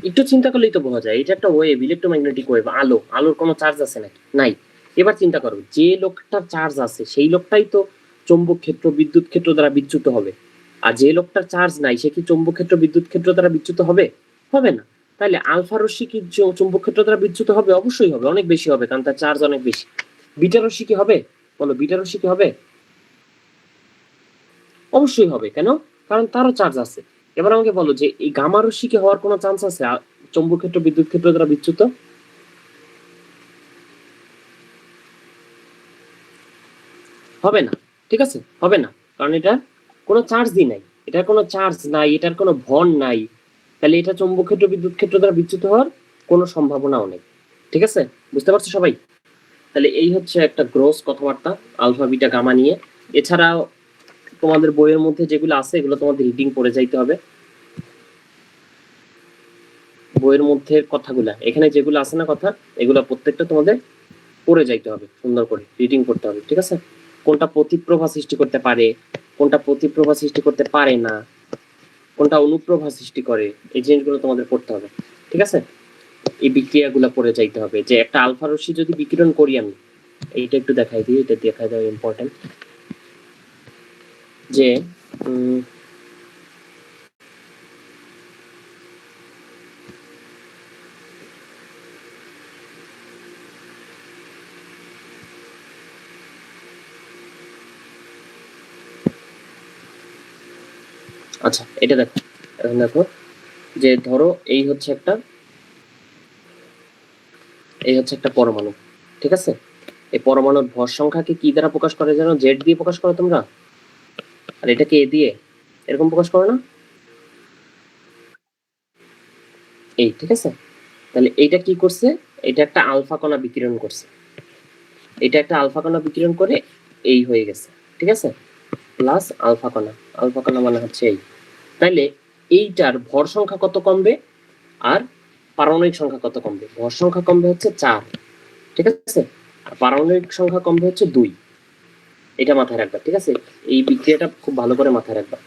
একটু চিন্তা করলেই তো বোঝা যায় এটা একটা ওয়েভ, ইলেকট্রোম্যাগনেটিক ওয়েভ। আলোর কোনো চার্জ আছে নাকি? নাই। এবার চিন্তা করো, যে লোকটার চার্জ আছে সেই লোকটাই তো চৌম্বক ক্ষেত্র বিদ্যুৎ ক্ষেত্র দ্বারা বিচ্যুত হবে, আর যে লোকটার চার্জ নাই সে কি চৌম্বক ক্ষেত্র বিদ্যুৎ ক্ষেত্র দ্বারা বিচ্যুত হবে? হবে না। তাহলে আলফা রশ্মি কি চৌম্বক ক্ষেত্র দ্বারা বিচ্যুত হবে? অবশ্যই হবে, অনেক বেশি হবে, কারণ তার চার্জ অনেক বেশি। বিটা রশ্মি কি হবে? বলো, বিটা রশ্মি কি হবে? অবশ্যই হবে। কেন? কারণ তারও চার্জ আছে। এবার আমাকে বলো যে এই গামা রশ্মি কি হওয়ার কোনো চান্স আছে চৌম্বক ক্ষেত্র বিদ্যুৎ ক্ষেত্র দ্বারা বিচ্যুত? হবে না। ঠিক আছে, হবে না, কারণ এটা কোনো চার্জই নাই, এটার কোনো চার্জ নাই, এটার কোনো ভর নাই। তাহলে এটা চৌম্বক ক্ষেত্র বিদ্যুৎ ক্ষেত্র দ্বারা বিচ্যুত হওয়ার কোনো সম্ভাবনাও নেই। ঠিক আছে, বুঝতে পারছো সবাই? তাহলে এই হচ্ছে একটা গ্রোস কথাবার্তা আলফা বিটা গামা নিয়ে। এছাড়াও তোমাদের বইয়ের মধ্যে যেগুলো আছে এগুলো তোমাদের রিডিং করে যাইতে হবে। বইয়ের মধ্যে কথাগুলা এখানে যেগুলো আছে না কথা, এগুলো প্রত্যেকটা তোমাদের পড়ে যাইতে হবে, সুন্দর করে রিডিং করতে হবে। ঠিক আছে, কোনটা প্রতিপ্রভা সৃষ্টি করতে পারে, কোনটা প্রতিপ্রভা সৃষ্টি করতে পারে না, কোনটা অনুপ্রভা সৃষ্টি করে, এই জিনিসগুলো তোমাদের পড়তে হবে। ঠিক আছে, এই বিক্রিয়াগুলো পড়ে যাইতে হবে। যে একটা আলফা রশ্মি যদি বিকিরণ করি আমি, এইটা একটু দেখাই দিই, এটা দেখাই দেওয়া ইম্পর্টেন্ট। যে আচ্ছা এটা দেখো, এখন দেখো যে ধরো এই হচ্ছে একটা পরমাণু। ঠিক আছে, এই পরমাণুর ভর সংখ্যাকে কি দ্বারা প্রকাশ করে জানো? জেড দিয়ে প্রকাশ করো তোমরা, আর এটাকে এ দিয়ে এরকম প্রকাশ করো না? এই, ঠিক আছে। তাহলে এইটা কি করছে? এটা একটা আলফা কণা বিকিরণ করছে, এটা একটা আলফা কণা বিকিরণ করে এই হয়ে গেছে। ঠিক আছে, প্লাস আলফা কণা মানে হচ্ছে এই। তাইলে এইটার ভর সংখ্যা কত কমবে আর পারমাণবিক সংখ্যা কত কমবে? ভর সংখ্যা কমবে হচ্ছে 4, ঠিক আছে, আর পারমাণবিক সংখ্যা কমবে হচ্ছে 2। এটা মাথায় রাখবা। ঠিক আছে, এই বিক্রিয়াটা খুব ভালো করে মাথায় রাখবা,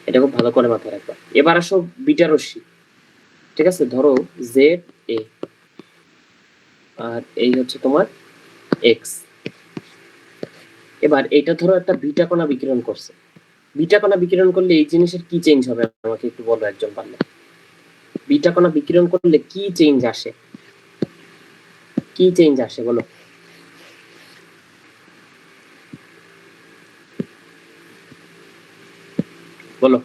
এটা খুব ভালো করে মাথায় রাখবা। এবার আসো বিটা রশ্মি। ঠিক আছে, ধরো জেড এ আর এই হচ্ছে তোমার এক্স। এবার এইটা ধরো একটা বিটা কণা বিকিরণ করছে। বিটা কণা বিকিরণ করলে এই জিনিসের কি চেঞ্জ হবে আমাকে একটু বলো একজন পারলে। বিটা কণা বিকিরণ করলে কি চেঞ্জ আসে? কি চেঞ্জ আসে বলো? বলো।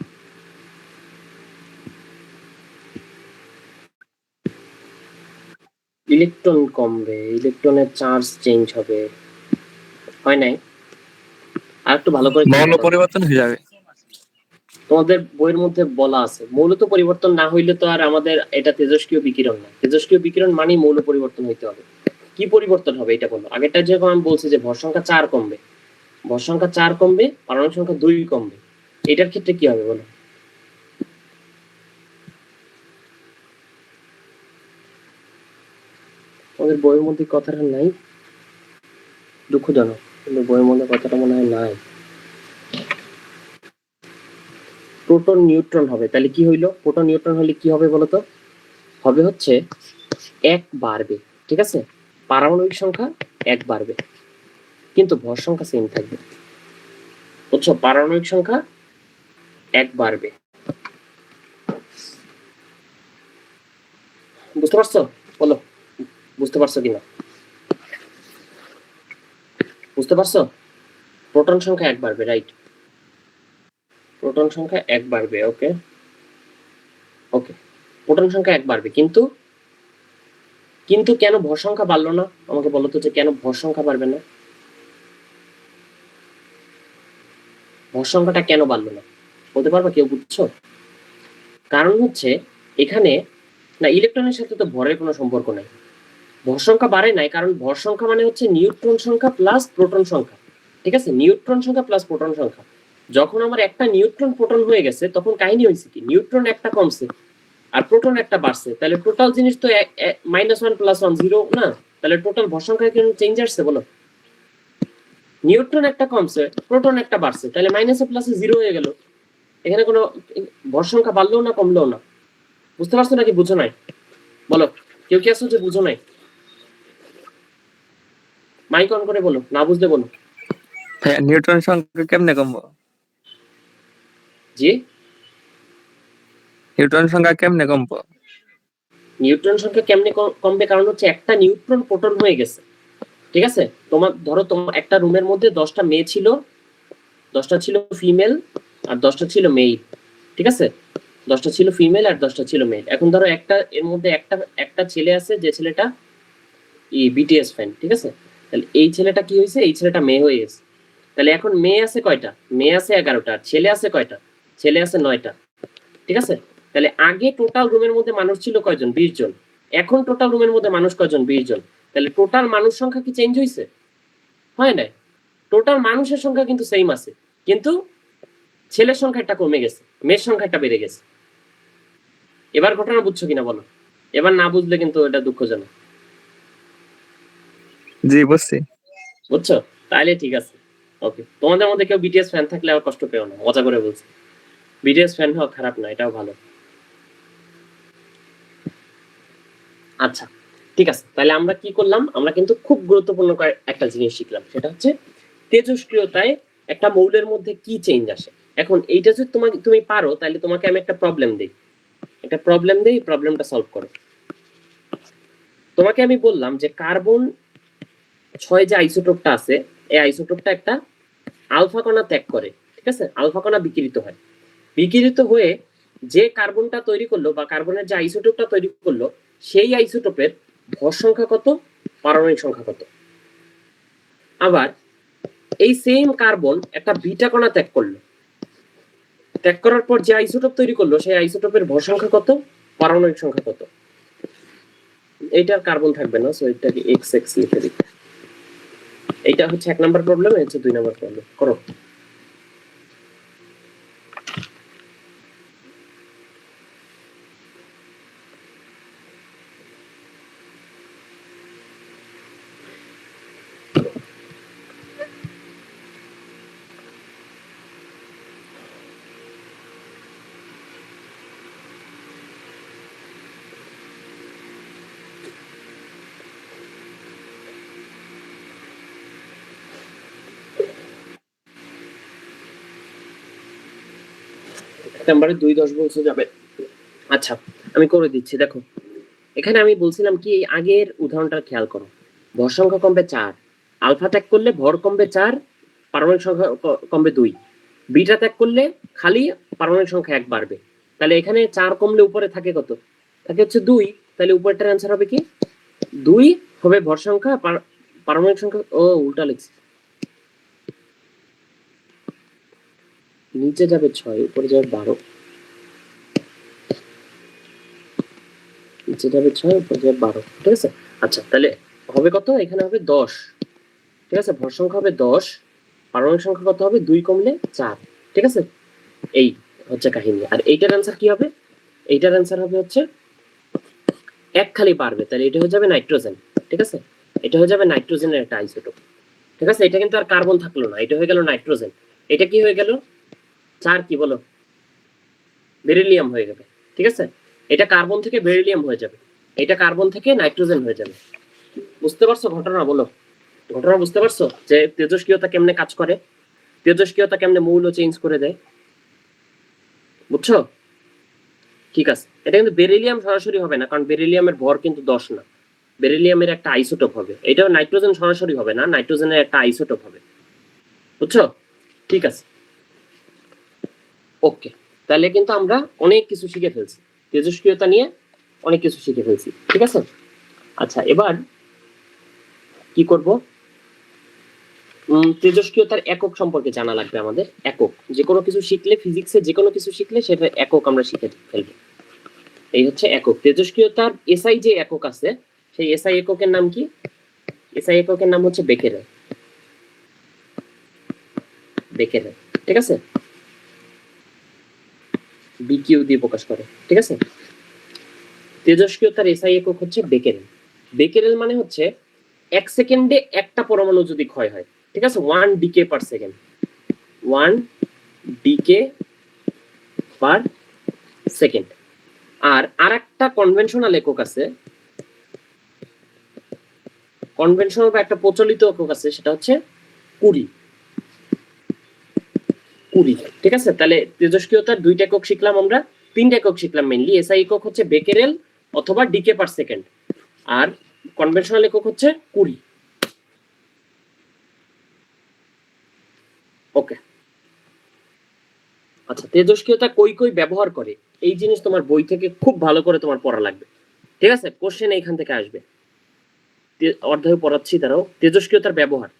ইলেকট্রন কমবে, ইলেকট্রনের চার্জ চেঞ্জ হবে। হয় নাই? আর একটু ভালো করে মৌল পরিবর্তন হয়ে যাবে। তোমাদের বইয়ের মধ্যে বলা আছে মৌল তো পরিবর্তন না হইলে তো আর আমাদের এটা তেজস্ক্রিয় বিকিরণ না। তেজস্ক্রিয় বিকিরণ মানেই মৌল পরিবর্তন হইতে হবে। কি পরিবর্তন হবে এটা বলো? আগেরটা যেরকম আমি বলছি যে ভর সংখ্যা 4 কমবে, ভর সংখ্যা 4 কমবে, পারমাণবিক সংখ্যা 2 কমবে। এটার ক্ষেত্রে কি হবে বলো? আমাদের বইয়ের মধ্যে কথাটা নাই, দুঃখজনক, কিন্তু বইয়ের মধ্যে কথাটা মনে হয় নাই। প্রোটন নিউট্রন হবে। তাহলে কি হইলো? প্রোটন নিউট্রন হলে কি হবে বলতো? হবে হচ্ছে 1 বাড়বে। ঠিক আছে, পারমাণবিক সংখ্যা 1 বাড়বে, কিন্তু ভর সংখ্যা সেম থাকবে। বুঝছো? পারমাণবিক সংখ্যা 1 বাড়বে। বুঝতে পারছো? বলো, বুঝতে পারছো কিনা? বুঝতে পারছো? প্রোটন সংখ্যা 1 বাড়বে, রাইট? প্রোটন সংখ্যা 1 বাড়বে। ওকে ওকে, প্রোটন সংখ্যা 1 বাড়বে, কিন্তু কিন্তু কেন ভর সংখ্যা বাড়লো না আমাকে বলো তো, যে কেন ভর সংখ্যা বাড়বে না? ভর সংখ্যাটা কেন বাড়লো না বলতে পারবা কেউ? বুঝছো? কারণ হচ্ছে এখানে না, ইলেকট্রনের সাথে তো ভরের কোনো সম্পর্ক নাই। ভর সংখ্যা বাড়ে নাই কারণ ভর সংখ্যা মানে হচ্ছে নিউট্রন সংখ্যা প্লাস প্রোটন সংখ্যা। ঠিক আছে, নিউট্রন সংখ্যা প্লাস প্রোটন সংখ্যা। যখন আমার একটা নিউট্রন প্রোটন হয়ে গেছে তখন কাহিনী হয়েছে কি, নিউট্রন একটা কমছে আর প্রোটন একটা বাড়ছে, তাহলে টোটাল জিনিস তো -1 + 1 0 না? তাহলে টোটাল ভর সংখ্যা কেন চেঞ্জ আসছে বলো? নিউট্রন একটা কমছে, প্রোটন একটা বাড়ছে, তাহলে মাইনাসে প্লাসে জিরো হয়ে গেল। এখানে কোনো ভর সংখ্যা বাড়লেও না কমলেও না। বুঝতে পারছো নাকি বুঝো নাই? বলো, কেউ কি আছো যে বুঝো নাই? মাইক অন করে বলো, না বুঝলে বলো। ভাইয়া নিউটন সংখ্যা কেমনে কমবো? জি, নিউটন সংখ্যা কেমনে কমবো? নিউট্রন সংখ্যা কেমনে কমবে? কারণ হচ্ছে একটা নিউট্রন প্রোটন হয়ে গেছে, ঠিক আছে? তোমার ধরো তোমার একটা রুমের মধ্যে 10টা মেয়ে ছিল, 10টা ছিল ফিমেল আর 10টা ছিল মেল, ঠিক আছে? 10টা ছিল ফিমেল আর 10টা ছিল মেল। এখন ধরো একটা এর মধ্যে একটা ছেলে আছে, যে ছেলেটা বিটিএস ফ্যান, ঠিক আছে? তাহলে এই ছেলেটা কি হয়েছে? এই ছেলেটা মেয়ে হয়ে গেছে। তাহলে এখন মেয়ে আছে কয়টা? মেয়ে আছে 11টা। ছেলে আছে কয়টা? ছেলে আছে 9টা, ঠিক আছে? তাহলে আগে টোটাল রুমের মধ্যে মানুষ ছিল কয়জন? 20 জন। এখন টোটাল রুমের মধ্যে মানুষ কয়জন? 20 জন। তাহলে টোটাল মানুষ সংখ্যা কি চেঞ্জ হয়েছে? হয় নাই। টোটাল মানুষের সংখ্যা কিন্তু সেম আছে, কিন্তু ছেলের সংখ্যাটা কমে গেছে, মেয়ের সংখ্যাটা বেড়ে গেছে। এবার ঘটনা বুঝছো কিনা বলো? এবার না বুঝলে কিন্তু এটা দুঃখজনক। জি বুঝছি। বুঝছো? তাহলে ঠিক আছে, ওকে। তোমাদের মধ্যে কেউ বিটিএস ফ্যান থাকলে আর কষ্ট পেও না, মজা করে বলছি। বিটিএস ফ্যান হওয়া খারাপ না, এটাও ভালো। আচ্ছা ঠিক আছে, তাহলে আমরা কি করলাম? আমরা কিন্তু খুব গুরুত্বপূর্ণ একটা জিনিস শিখলাম, সেটা হচ্ছে তেজস্ক্রিয়তায় একটা মৌলের মধ্যে কি চেঞ্জ আসে। এখন এইটা যদি তুমি পারো, তাহলে তোমাকে আমি একটা প্রবলেম দিই, প্রবলেমটা সলভ করো। তোমাকে আমি বললাম যে কার্বন 6 যে আইসোটোপটা আছে, এই আইসোটোপটা একটা আলফা কণা ত্যাগ করে, ঠিক আছে? আলফা কণা বিকিরিত হয়, বিকিরিত হয়ে যে কার্বনটা তৈরি করলো বা কার্বনের যে আইসোটোপটা তৈরি করলো, সেই আইসোটোপের ভর সংখ্যা কত, পারমাণবিক সংখ্যা কত। আবার এই সেম কার্বন একটা বিটা কণা ত্যাগ করলো, ত্যাগ করার পর যে আইসোটোপ তৈরি করলো, সেই আইসোটোপের ভর সংখ্যা কত, পারমাণবিক সংখ্যা কত। এইটা কার্বন থাকবে না, সো এটাকে এক্স এক্স লিখে দিই। এইটা হচ্ছে 1 নাম্বার প্রবলেম, এটা হচ্ছে 2 নাম্বার প্রবলেম। করো। নাম্বারে 2 10 বলছো যাবে। আচ্ছা আমি করে দিচ্ছি, দেখো এখানে আমি বলছিলাম কি, এই আগের উদাহরণটা খেয়াল করো। ভর সংখ্যা কমবে 4, আলফা ত্যাগ করলে ভর কমবে 4, পারমাণবিক সংখ্যা কমবে 2, বিটা ত্যাগ করলে খালি পারমাণবিক সংখ্যা 1 বাড়বে। তাহলে এখানে 4 কমলে উপরে থাকে কত? থাকে হচ্ছে 2। তাহলে উপরটার অ্যান্সার হবে কি? 2 হবে ভর সংখ্যা, পারমাণবিক সংখ্যা। ও উল্টা লিখছি, নিচে যাবে 6, উপরে যাবে 12। নিচে যাবে 6, উপরে যাবে 12, ঠিক আছে? আচ্ছা তাহলে হবে কত? এখানে হবে 10, ঠিক আছে? ভর সংখ্যা হবে 10, পারমাণবিক সংখ্যা কত হবে? 2 কমলে 4, ঠিক আছে? এই হচ্ছে কাহিনী। আর এইটার অ্যান্সার কি হবে? এইটার অ্যান্সার হবে হচ্ছে 1 খালি পারবে, তাহলে এটা হয়ে যাবে নাইট্রোজেন, ঠিক আছে? এটা হয়ে যাবে নাইট্রোজেনের একটা আইসোটোপ, ঠিক আছে? এটা কিন্তু আর কার্বন থাকলো না, এটা হয়ে গেল নাইট্রোজেন। এটা কি হয়ে গেল? 4 কি বলো? বেরিলিয়াম হয়ে যাবে, ঠিক আছে? এটা কার্বন থেকে বেরিলিয়াম হয়ে যাবে, এটা কার্বন থেকে নাইট্রোজেন হয়ে যাবে। বুঝতে পারছো ঘটনা? বলো, ঘটনা বুঝতে পারছো যে তেজস্ক্রিয়তা কেমনে কাজ করে, তেজস্ক্রিয়তা কেমনে মৌল চেঞ্জ করে দেয়? বুঝছো? ঠিক আছে, এটা কিন্তু বেরিলিয়াম সরাসরি হবে না, কারণ বেরিলিয়ামের ভর কিন্তু 10 না, বেরিলিয়ামের একটা আইসোটোপ হবে। এটাও নাইট্রোজেন সরাসরি হবে না, নাইট্রোজেনের একটা আইসোটোপ হবে। বুঝছো? ঠিক আছে, ওকে। তাহলে কিন্তু আমরা অনেক কিছু শিখে ফেলছি, তেজস্ক্রিয়তা নিয়ে অনেক কিছু শিখে ফেলছি, ঠিক আছে? আচ্ছা এবার কি করব? তেজস্ক্রিয়তার একক সম্পর্কে জানা লাগবে আমাদের। একক, যে কোনো কিছু শিখলে, ফিজিক্সে যে কোনো কিছু শিখলে সেটা একক আমরা শিখে ফেলবো। এই হচ্ছে একক। তেজস্ক্রিয়তার এসআই যে একক আছে, সেই এসআই এককের নাম কি? এসআই এককের নাম হচ্ছে বেকেরেল, বেকেরেল, ঠিক আছে? বিকিউ দিয়ে প্রকাশ করে, ঠিক আছে? তেজস্ক্রিয়তার এসআই একক হচ্ছে বেকেরেল। বেকেরেল মানে হচ্ছে 1 সেকেন্ডে একটা পরমাণু যদি ক্ষয় হয়, ঠিক আছে, 1 decay per second, 1 decay per second. আর আরেকটা কনভেনশনাল একক আছে, কনভেনশনাল বা একটা প্রচলিত একক আছে, সেটা হচ্ছে 20। ঠিক আছে, তাহলে তেজস্ক্রিয়তার 2টা একক শিখলাম আমরা, 3টা একক শিখলাম মেইনলি। এসআই একক হচ্ছে বেকেরেল অথবা ডিকে পার সেকেন্ড, আর কনভেনশনাল একক হচ্ছে 20। ওকে, আচ্ছা, তেজস্ক্রিয়তা কই কই ব্যবহার করে এই জিনিস তোমার বই থেকে খুব ভালো করে তোমার পড়া লাগবে। ঠিক আছে, কোশ্চেন এইখান থেকে আসবে, অধ্যায় পড়াচ্ছি তারাও তেজস্ক্রিয়তার ব্যবহার।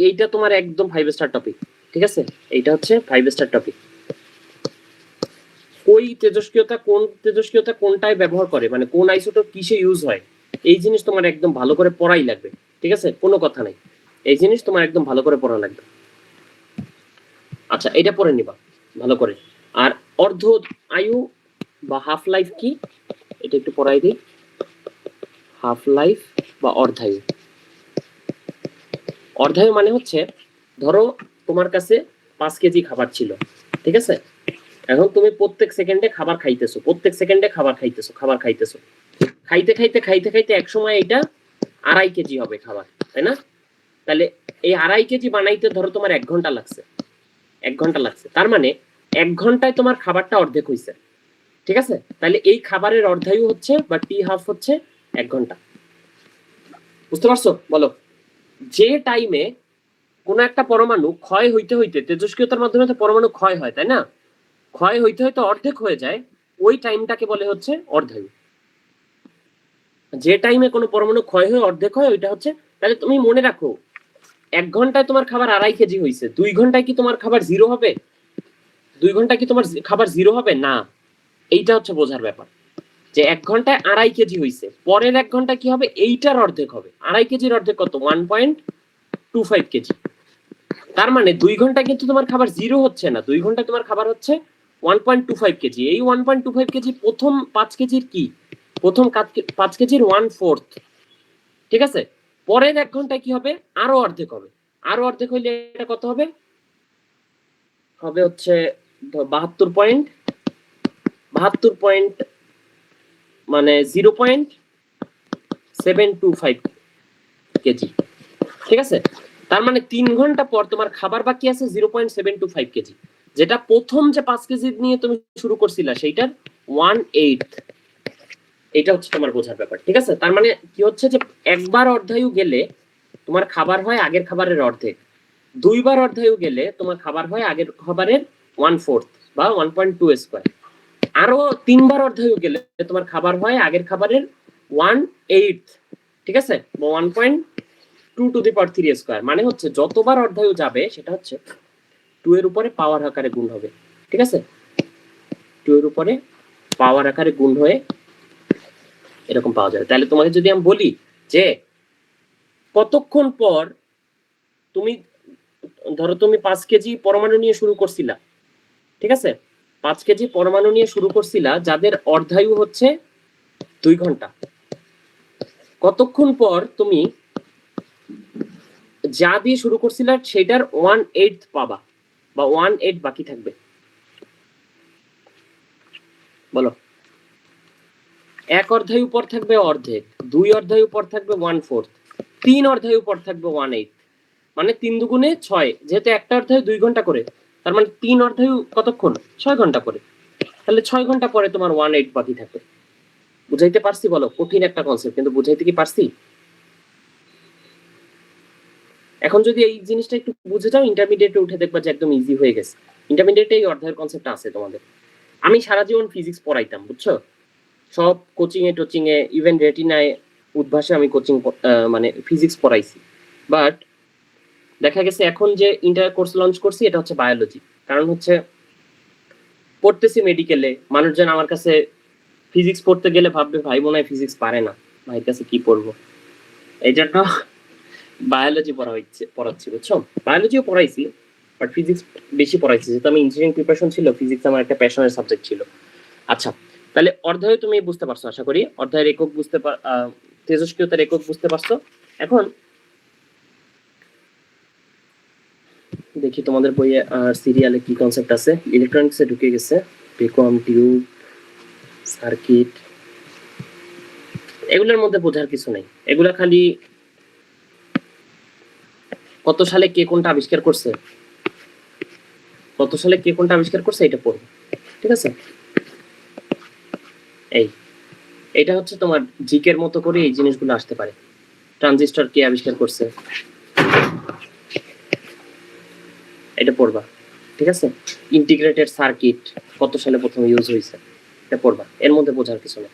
এইটা তোমার একদম 5 স্টার টপিক। ঠিক আছে, এইটা হচ্ছে 5 স্টার টপিক। কোন তেজস্ক্রিয়তা কোনটায় ব্যবহার করে, মানে কোন আইসোটোপ কিসে ইউজ হয়, এই জিনিস তোমার একদম ভালো করে পড়াই লাগবে। ঠিক আছে, কোনো কথা নাই, এই জিনিস তোমার একদম ভালো করে পড়া লাগবে। আচ্ছা, এটা পড়ে নিবা ভালো করে। আর অর্ধ আয়ু বা হাফ লাইফ কি, এটা একটু পড়াই দিই। হাফ লাইফ বা অর্ধায়ু, অর্ধায়ু মানে হচ্ছে ধরো তোমার কাছে 5 কেজি খাবার ছিল। ঠিক আছে, এখন তুমি প্রত্যেক সেকেন্ডে খাবার খাইতেছো, খাইতে এক সময় এটা 2.5 কেজি হবে খাবার, তাই না? তাহলে এই 2.5 কেজি বানাইতে ধরো তোমার 1 ঘন্টা লাগছে, তার মানে 1 ঘন্টায় তোমার খাবারটা অর্ধেক হইছে। ঠিক আছে, তাহলে এই খাবারের অর্ধায়ু হচ্ছে বা টি হাফ হচ্ছে 1 ঘন্টা। বুঝতে পারছো? বলো, যে টাইমে কোন একটা পরমাণু ক্ষয় হইতে হইতে, তেজস্ক্রিয়তার মাধ্যমে তো পরমাণু ক্ষয় হয়, তাই না? ক্ষয় হইতে হইতে অর্ধেক হয়ে যায়, ওই টাইমটাকে বলে হচ্ছে অর্ধায়ু। যে টাইমে কোনো পরমাণু ক্ষয় হয়ে অর্ধেক হয় ওইটা হচ্ছে। তাহলে তুমি মনে রাখো, 1 ঘন্টায় তোমার খাবার 2.5 কেজি হয়েছে, 2 ঘন্টায় কি তোমার খাবার 0 হবে? 2 ঘন্টায় কি তোমার খাবার 0 হবে না? এইটা হচ্ছে বোঝার ব্যাপার, যে 1 ঘন্টায় 2.5 কেজি হয়েছে, পরের 1 ঘন্টা কি হবে, এইটার অর্ধেক হবে। 2.5 কেজির অর্ধেক কত? 1.25 কেজি। তার মানে 2 ঘন্টায় কিন্তু তোমার খাবার 0 হচ্ছে না, 2 ঘন্টায় তোমার খাবার হচ্ছে 1.25 কেজি। এই 1.25 কেজি প্রথম 5 কেজির কি, প্রথম 5 কেজির 1/4। ঠিক আছে, পরের 1 ঘন্টায় কি হবে, আরো অর্ধেক হবে। আরো অর্ধেক হইলে এটা কত হবে, হবে হচ্ছে 72 পয়েন্ট মানে 0.725 কেজি। ঠিক আছে, তার মানে 3 ঘন্টা পর তোমার খাবার বাকি আছে 0.725 কেজি, যেটা প্রথম যে 5 কেজি নিয়ে তুমি শুরু করছিলা সেইটার 1/8। এটা হচ্ছে তোমার বোঝার ব্যাপার। ঠিক আছে, তার মানে কি হচ্ছে, যে একবার অর্ধায়ু গেলে তোমার খাবার হয় আগের খাবারের অর্ধেক, 2 বার অর্ধায়ু গেলে তোমার খাবার হয় আগের খাবারের 1/4 বা 1.2 স্কয়ার, আরো 3 বার অর্ধায়ু গেলে তোমার খাবার হয় আগের খাবারের 1/8। ঠিক আছে, 1.2 টু দি পাওয়ার 3 স্কয়ার। মানে হচ্ছে যতবার অর্ধায়ু যাবে সেটা হচ্ছে 2 এর উপরে পাওয়ার আকারে গুণ হবে। ঠিক আছে, 2 এর উপরে পাওয়ার আকারে গুণ হয়ে এরকম পাওয়া যাবে। তাহলে তোমাকে যদি আমি বলি যে কতক্ষণ পর তুমি, ধরো তুমি 5 কেজি পরমাণু নিয়ে শুরু করছিলা। ঠিক আছে, 5 কেজি পরমাণু নিয়ে শুরু করছিলা যাদের অর্ধায়ু হচ্ছে 2 ঘন্টা। কতক্ষণ পর তুমি যা দিয়ে শুরু করছিলা সেটার 1/8 পাবা বা 1/8 বাকি থাকবে? বলো। 1 অর্ধায়ু পর থাকবে অর্ধেক, 2 অর্ধায়ু পর থাকবে 1/4, 3 অর্ধায়ু পর থাকবে 1/8। মানে 3 দুগুণে 6, যেহেতু একটা অর্ধায়ু 2 ঘন্টা করে, তার মানে 3 অর্ধায়ু কতক্ষণ, 6 ঘন্টা করে। তাহলে 6 ঘন্টা পরে তোমার 1/8 বাকি থাকবে। বুঝাইতে পারছি? বলো, কঠিন একটা কনসেপ্ট, কিন্তু বুঝাইতে কি পারছি? এখন যদি এই জিনিসটা একটু বুঝে যাও, ইন্টারমিডিয়েটে উঠে দেখবা যে একদম ইজি হয়ে গেছে। ইন্টারমিডিয়েটে এই অর্ধায়ুর কনসেপ্টটা আছে তোমাদের। আমি সারা জীবন ফিজিক্স পড়াইতাম, বুঝছো? সব কোচিং এ টোচিং এ, ইভেন রেটিনায় উদ্ভাসে আমি কোচিং মানে ফিজিক্স পড়াইছি। বাট দেখা গেছে এখন যে ইন্টার কোর্স লঞ্চ করছি এটা হচ্ছে বায়োলজি। কারণ হচ্ছে পড়তেছি মেডিকেলে, মানুষজন আমার কাছে ফিজিক্স পড়তে গেলে ভাববে ভাই মনে হয় ফিজিক্স পারে না, ভাইয়ের কাছে কি পড়বো, এই জন্য বায়োলজি পড়াচ্ছি, বুঝছো? বায়োলজিও পড়াইছি, বাট ফিজিক্স বেশি পড়াইছি, যেহেতু আমি ইঞ্জিনিয়ারিং প্রিপারেশন ছিল, ফিজিক্স আমার একটা প্যাশনের সাবজেক্ট ছিল। আচ্ছা, তাহলে অর্ধায়ু তুমি বুঝতে পারছো আশা করি, অর্ধায়ের একক তেজস্ক্রিয়তার একক বুঝতে পারছো। এখন দেখি তোমাদের বইয়ে সিরিয়ালে কি কনসেপ্ট আছে। ইলেকট্রনিক্সে ঢুকে গেছে, ভ্যাকুয়াম টিউব, সার্কিট, এগুলোর মধ্যে বোঝার কিছু নেই। এগুলা খালি কত সালে কে কোনটা আবিষ্কার করছে, এটা পড়বে, ঠিক আছে? এটা হচ্ছে তোমার জিকের মতো করে এই জিনিসগুলো আসতে পারে। ট্রানজিস্টর কে আবিষ্কার করছে, এটা পড়বা, ঠিক আছে? ইন্টিগ্রেটেড সার্কিট কত সালে প্রথম ইউজ হয়েছে, এটা পড়বা। এর মধ্যে বোঝার কিছু নেই।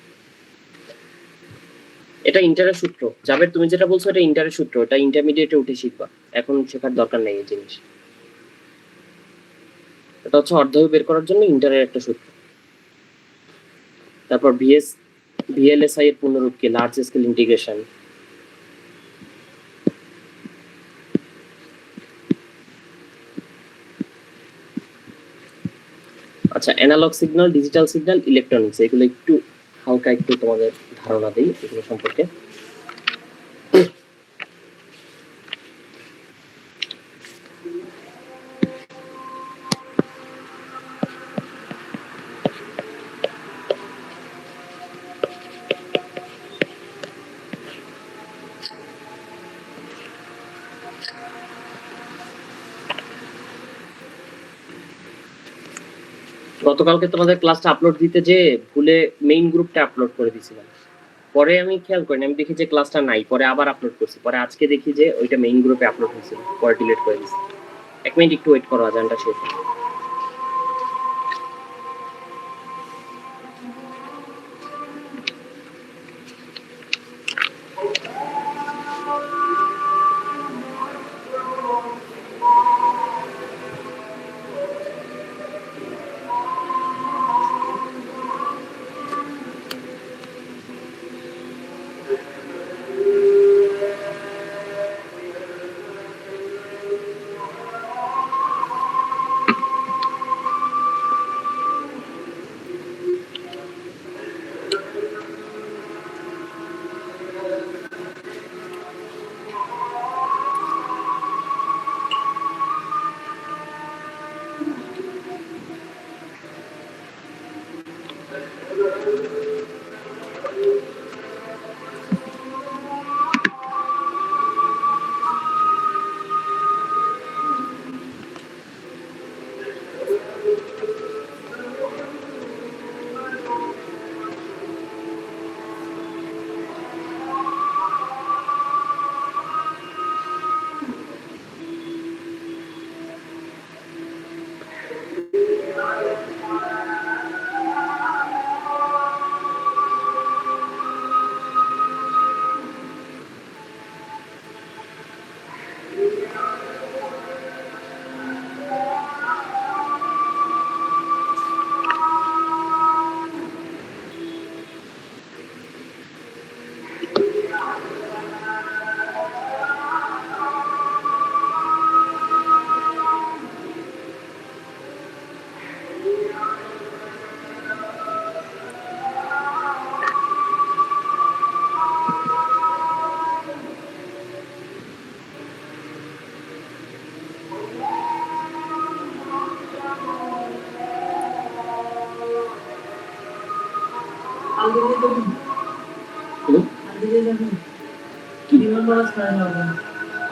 এটা ইন্টারের সূত্র। জাবের তুমি যেটা বলছো এটা ইন্টারের সূত্র, এটা ইন্টারমিডিয়েটে উঠে শিখবা, এখন শেখার দরকার নেই এই জিনিস। এটা হচ্ছে অর্ধয় বের করার জন্য ইন্টারের একটা সূত্র। তারপর ভিএলএসআই এর পূর্ণরূপ কি? Large scale integration. আচ্ছা, analog signal, digital signal, electronics, এগুলো একটু হালকা একটু তোমাদের ধারণা দেই এগুলো সম্পর্কে। গতকালকে তোমাদের ক্লাসটা আপলোড দিতে যে ভুলে মেইন গ্রুপটা আপলোড করে দিয়েছিলাম, পরে আমি খেয়াল করিনি, আমি দেখি যে ক্লাসটা নাই, পরে আবার আপলোড করছি, পরে আজকে দেখি যে ওইটা মেইন গ্রুপে আপলোড হয়েছিল, পরে ডিলিট করে দিয়েছি। 1 মিনিট একটু ওয়েট করো, আজানটা শেষ হোক।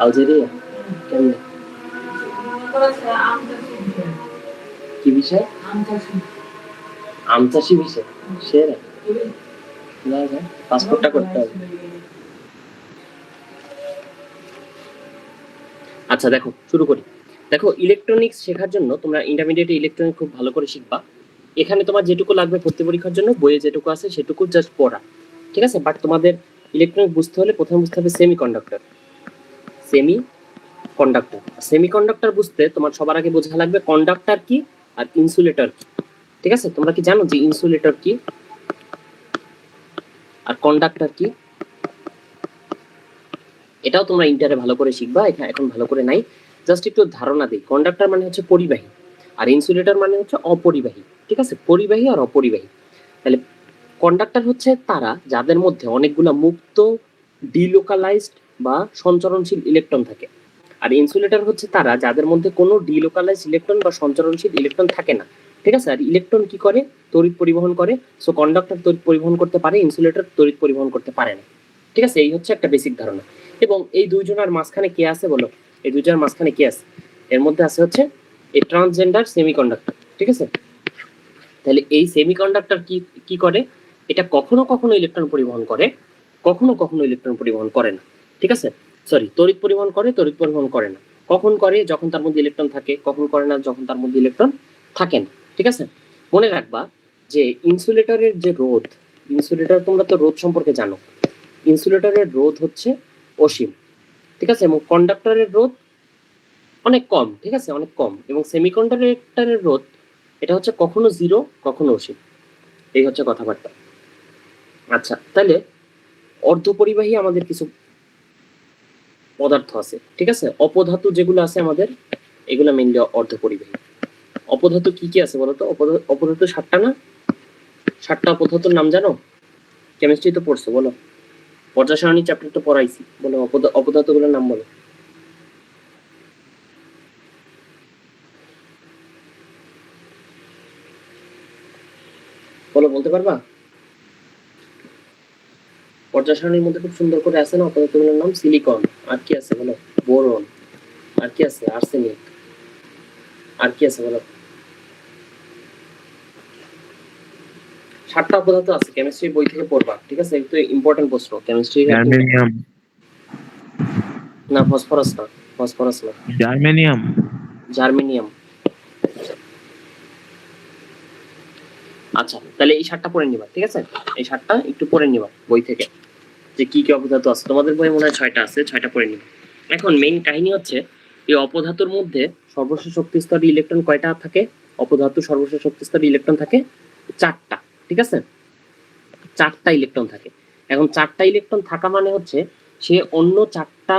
আলজেরিয়া কেমনে? কি বিষয়? আম চাষি বিষয়। সেরা পাসপোর্টটা করতে হবে। আচ্ছা দেখো, শুরু করি। দেখো, ইলেকট্রনিক্স শেখার জন্য তোমরা ইন্টারমিডিয়েটে ইলেকট্রনিক্স খুব ভালো করে শিখবা। এখানে তোমার যেটুকু লাগবে ভর্তি পরীক্ষার জন্য বইয়ে যেটুকু আছে সেটুকু জাস্ট পড়া, ঠিক আছে? বাট তোমাদের ইলেকট্রনিক্স বুঝতে হলে প্রথমে বুঝতে হবে সেমিকন্ডাক্টর বুঝতে তোমার সবার আগে বোঝা লাগবে কন্ডাক্টর কি আর ইনসুলেটর কি, ঠিক আছে? তোমরা কি জানো যে ইনসুলেটর কি আর কন্ডাক্টর কি? এটাও তোমরা ইন্টারে ভালো করে শিখবা, এখন ভালো করে নাই, জাস্ট একটু ধারণা দিই। কন্ডাক্টর মানে হচ্ছে পরিবাহী আর ইনসুলেটর মানে হচ্ছে অপরিবাহী, ঠিক আছে? পরিবাহী আর অপরিবাহী। তাহলে কন্ডাক্টর হচ্ছে তারা যাদের মধ্যে অনেকগুলা মুক্ত ডিলোকালাইজড বা সঞ্চরণশীল ইলেকট্রন থাকে, আর ইনসুলেটর হচ্ছে তারা যাদের মধ্যে কোনো ডিলোকালাইজ ইলেকট্রন বা সঞ্চরণশীল ইলেকট্রন থাকে না, ঠিক আছে। আর ইলেকট্রন কি করে, তড়িৎ পরিবহন করে। সো কন্ডাক্টর তড়িৎ পরিবহন করতে পারে, ইনসুলেটর তড়িৎ পরিবহন করতে পারে না, ঠিক আছে। এই হচ্ছে একটা বেসিক ধারণা। এবং এই দুইজনের মাঝখানে কে আছে বলো, এই দুইজনের মাঝখানে কে আছে? এর মধ্যে আছে হচ্ছে এই ট্রান্সজেন্ডার সেমিকন্ডাক্টর, ঠিক আছে। তাহলে এই সেমিকন্ডাক্টর কি কি করে, এটা কখনো কখনো ইলেকট্রন পরিবহন করে, কখনো কখনো ইলেকট্রন পরিবহন করে না, ঠিক আছে। সরি, তড়িৎ পরিবহন করে, তড়িৎ পরিবহন করে না। কখন করে, যখন তার মধ্যে ইলেকট্রন থাকে, কখন করে না, যখন তার মধ্যে ইলেকট্রন থাকে না, ঠিক আছে। মনে রাখবা যে ইনসুলেটরের যে রোধ, ইনসুলেটর তোমরা তো রোধ সম্পর্কে জানো, ইনসুলেটরের রোধ হচ্ছে অসীম, ঠিক আছে। এবং কন্ডাক্টরের রোধ অনেক কম, ঠিক আছে, অনেক কম। এবং সেমিকন্ডাক্টরের রোধ এটা হচ্ছে কখনো জিরো, কখনো অসীম। এই হচ্ছে কথাবার্তা। আচ্ছা, তাহলে অর্ধপরিবাহী আমাদের কিছু পদার্থ আছে, ঠিক আছে। অপধাতু যেগুলো আছে আমাদের, এগুলো মেইনলি অর্ধপরিবাহী। অপধাতু কি কি আছে বলতো? অপধাতু 7টা না? 7টা অপধাতুর নাম জানো? কেমিস্ট্রি তো পড়ছো, বলো। পর্যায় সারণী চ্যাপ্টার তো পড়াইছি, বলো অপধাতুগুলোর নাম বলো। বলো, বলতে পারবা? পর্যায় সারণীর মধ্যে খুব সুন্দর করে আছে না অপধাতুগুলোর নাম? সিলিকন, আর কি আছে বলো? বোরন, আর কি আছে? আর্সেনিক, আর কি আছে বলো? 7টা অপদার্থ আছে, কেমিস্ট্রি বই থেকে পড়বা, ঠিক আছে। একটু ইম্পর্টেন্ট প্রশ্ন কেমিস্ট্রি। জার্মেনিয়াম, না, ফসফরাস না, ফসফরাস না, জার্মেনিয়াম। জার্মেনিয়াম। আচ্ছা, তাহলে এই 7টা পড়ে নিবা, ঠিক আছে। এই 7টা একটু পড়ে নিবা বই থেকে, যে কি কি অপদার্থ আছে। তোমাদের বইয়ে মনে হয় 6টা আছে, 6টা পড়ে নিবা। এখন মেইন কাহিনী হচ্ছে এই অপধাতুর মধ্যে সর্বশেষ শক্তি স্তরে ইলেকট্রন কয়টা থাকে? অপধাতু সর্বশেষ শক্তি স্তরে ইলেকট্রন থাকে 4টা, ঠিক আছে। 4টা ইলেকট্রন থাকে। এখন 4টা ইলেকট্রন থাকা মানে হচ্ছে সে অন্য 4টা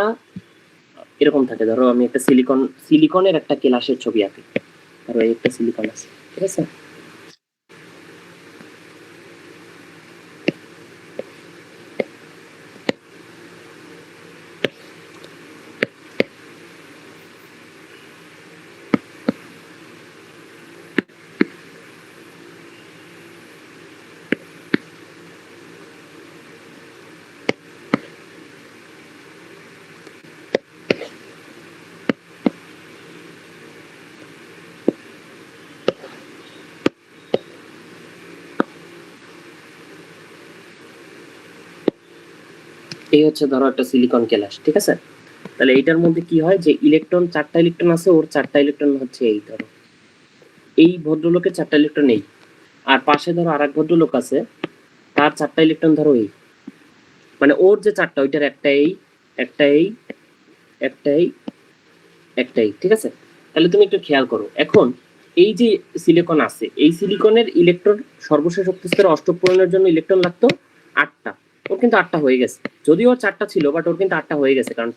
এরকম থাকে। ধরো আমি একটা সিলিকনের একটা কেলাসের ছবি আঁকি, ধরো এই একটা সিলিকন আছে, ঠিক আছে। এই হচ্ছে ধরো একটা সিলিকন কেলাস, ঠিক আছে। তাহলে এইটার মধ্যে কি হয়, যে ইলেকট্রন 4টা ইলেকট্রন আছে, ওর 4টা ইলেকট্রন হচ্ছে এই, ধরো এই ভদ্রলোকের 4টা ইলেকট্রন এই, আর পাশে ধরো আরেক ভদ্রলোক আছে, তার 4টা ইলেকট্রন ধরো এই, মানে ওর যে 4টা, ওইটার একটা এই, একটা এই, একটা এই, একটা এই, ঠিক আছে। তাহলে তুমি একটু খেয়াল করো, এখন এই যে সিলিকন আছে, এই সিলিকনের ইলেকট্রন সর্বশেষ শক্তি স্তরে অষ্টক পূরণের জন্য ইলেকট্রন লাগতো 8টা। ওর কিন্তু 8টা হয়ে গেছে, যদিও ওর 4টা ছিল, বাট ওর কিন্তু 8টা হয়ে গেছে, কারণ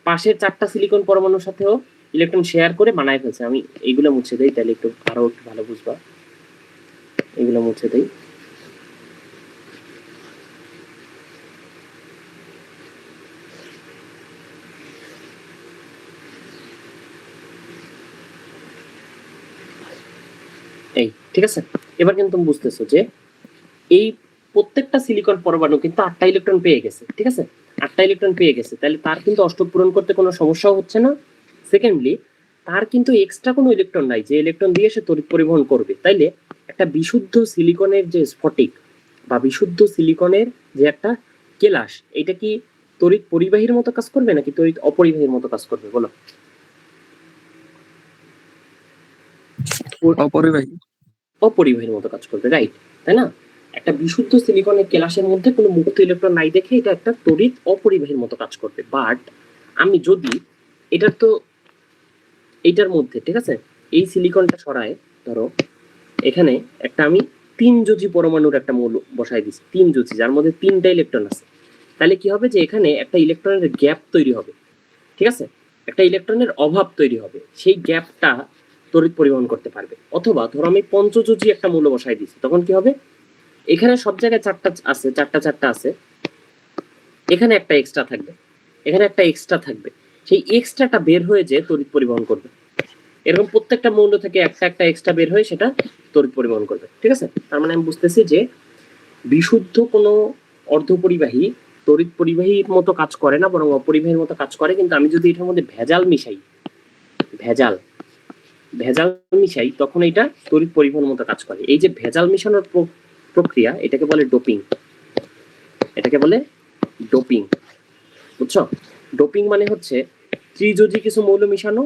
পাশের 4টা সিলিকন পরমাণুর সাথেও ইলেকট্রন শেয়ার করে বানায় ফেলছে। আমি এইগুলো মুছে দেই, তাহলে একটু আরো একটু ভালো বুঝবা। এগুলো মুছে দেই। এই, ঠিক আছে। এবার কিন্তু তুমি বুঝতেছো যে এই প্রত্যেকটা সিলিকন পরমাণু কিন্তু 8টা ইলেকট্রন পেয়ে গেছে, ঠিক আছে। 8টা ইলেকট্রন পেয়ে গেছে, তাহলে তার কিন্তু অষ্টক পূরণ করতে কোনো সমস্যাও হচ্ছে না। সেকেন্ডলি, তার কিন্তু এক্সট্রা কোনো ইলেকট্রন নাই যে ইলেকট্রন দিয়ে সে তড়িৎ পরিবহন করবে। তাইলে একটা বিশুদ্ধ সিলিকনের যে স্ফটিক বা বিশুদ্ধ সিলিকনের যে একটা কেলাস, এটা কি তড়িৎ পরিবাহীর মতো কাজ করবে নাকি তড়িৎ অপরিবাহীর মতো কাজ করবে বলো? অপরিবাহী। অপরিবাহীর মতো কাজ করবে, রাইট, তাই না? একটা বিশুদ্ধ সিলিকনের কেলাসের মধ্যে কোনো মুক্ত ইলেকট্রন নাই দেখে এটা একটা তড়িৎ অপরিবাহীর মতো কাজ করবে। বাট আমি যদি এটার তো এইটার মধ্যে, ঠিক আছে, এই সিলিকনটা সরায়, ধরো এখানে একটা আমি 3 যোজি পরমাণুর একটা মৌল বসায় দিচ্ছি, 3 যোজি, যার মধ্যে 3টা ইলেকট্রন আছে। তাহলে কি হবে, যে এখানে একটা ইলেকট্রনের গ্যাপ তৈরি হবে, ঠিক আছে। একটা ইলেকট্রনের অভাব তৈরি হবে, সেই গ্যাপটা তড়িৎ পরিবহন করতে পারবে। অথবা ধরো আমি 5 যোজি একটা মৌল বসায় দিচ্ছি, তখন কি হবে, এখানে সব জায়গায় 4টা আছে, 4টা আছে, এখানে একটা এক্সট্রা থাকবে, এখানে একটা এক্সট্রা থাকবে। সেই এক্সট্রাটা বের হয়ে যে তড়িৎ পরিবহন করবে। এরকম প্রত্যেকটা মৌল থেকে একটা একটা এক্সট্রা বের হয়ে সেটা তড়িৎ পরিবহন করবে। ঠিক আছে, তার মানে আমি বুঝতেছি যে বিশুদ্ধ কোনো অর্ধপরিবাহী তড়িৎ পরিবাহীর মতো কাজ করে না, বরং অপরিবাহীর মতো কাজ করে। কিন্তু আমি যদি এটার মধ্যে ভেজাল মিশাই তখন এটা তড়িৎ পরিবহন মতো কাজ করে। এই যে ভেজাল মিশানোর প্রক্রিয়া, এটাকে বলে ডোপিং। বুঝছো? ডোপিং মানে হচ্ছে ত্রিযোজী কিছু মৌল মিশানো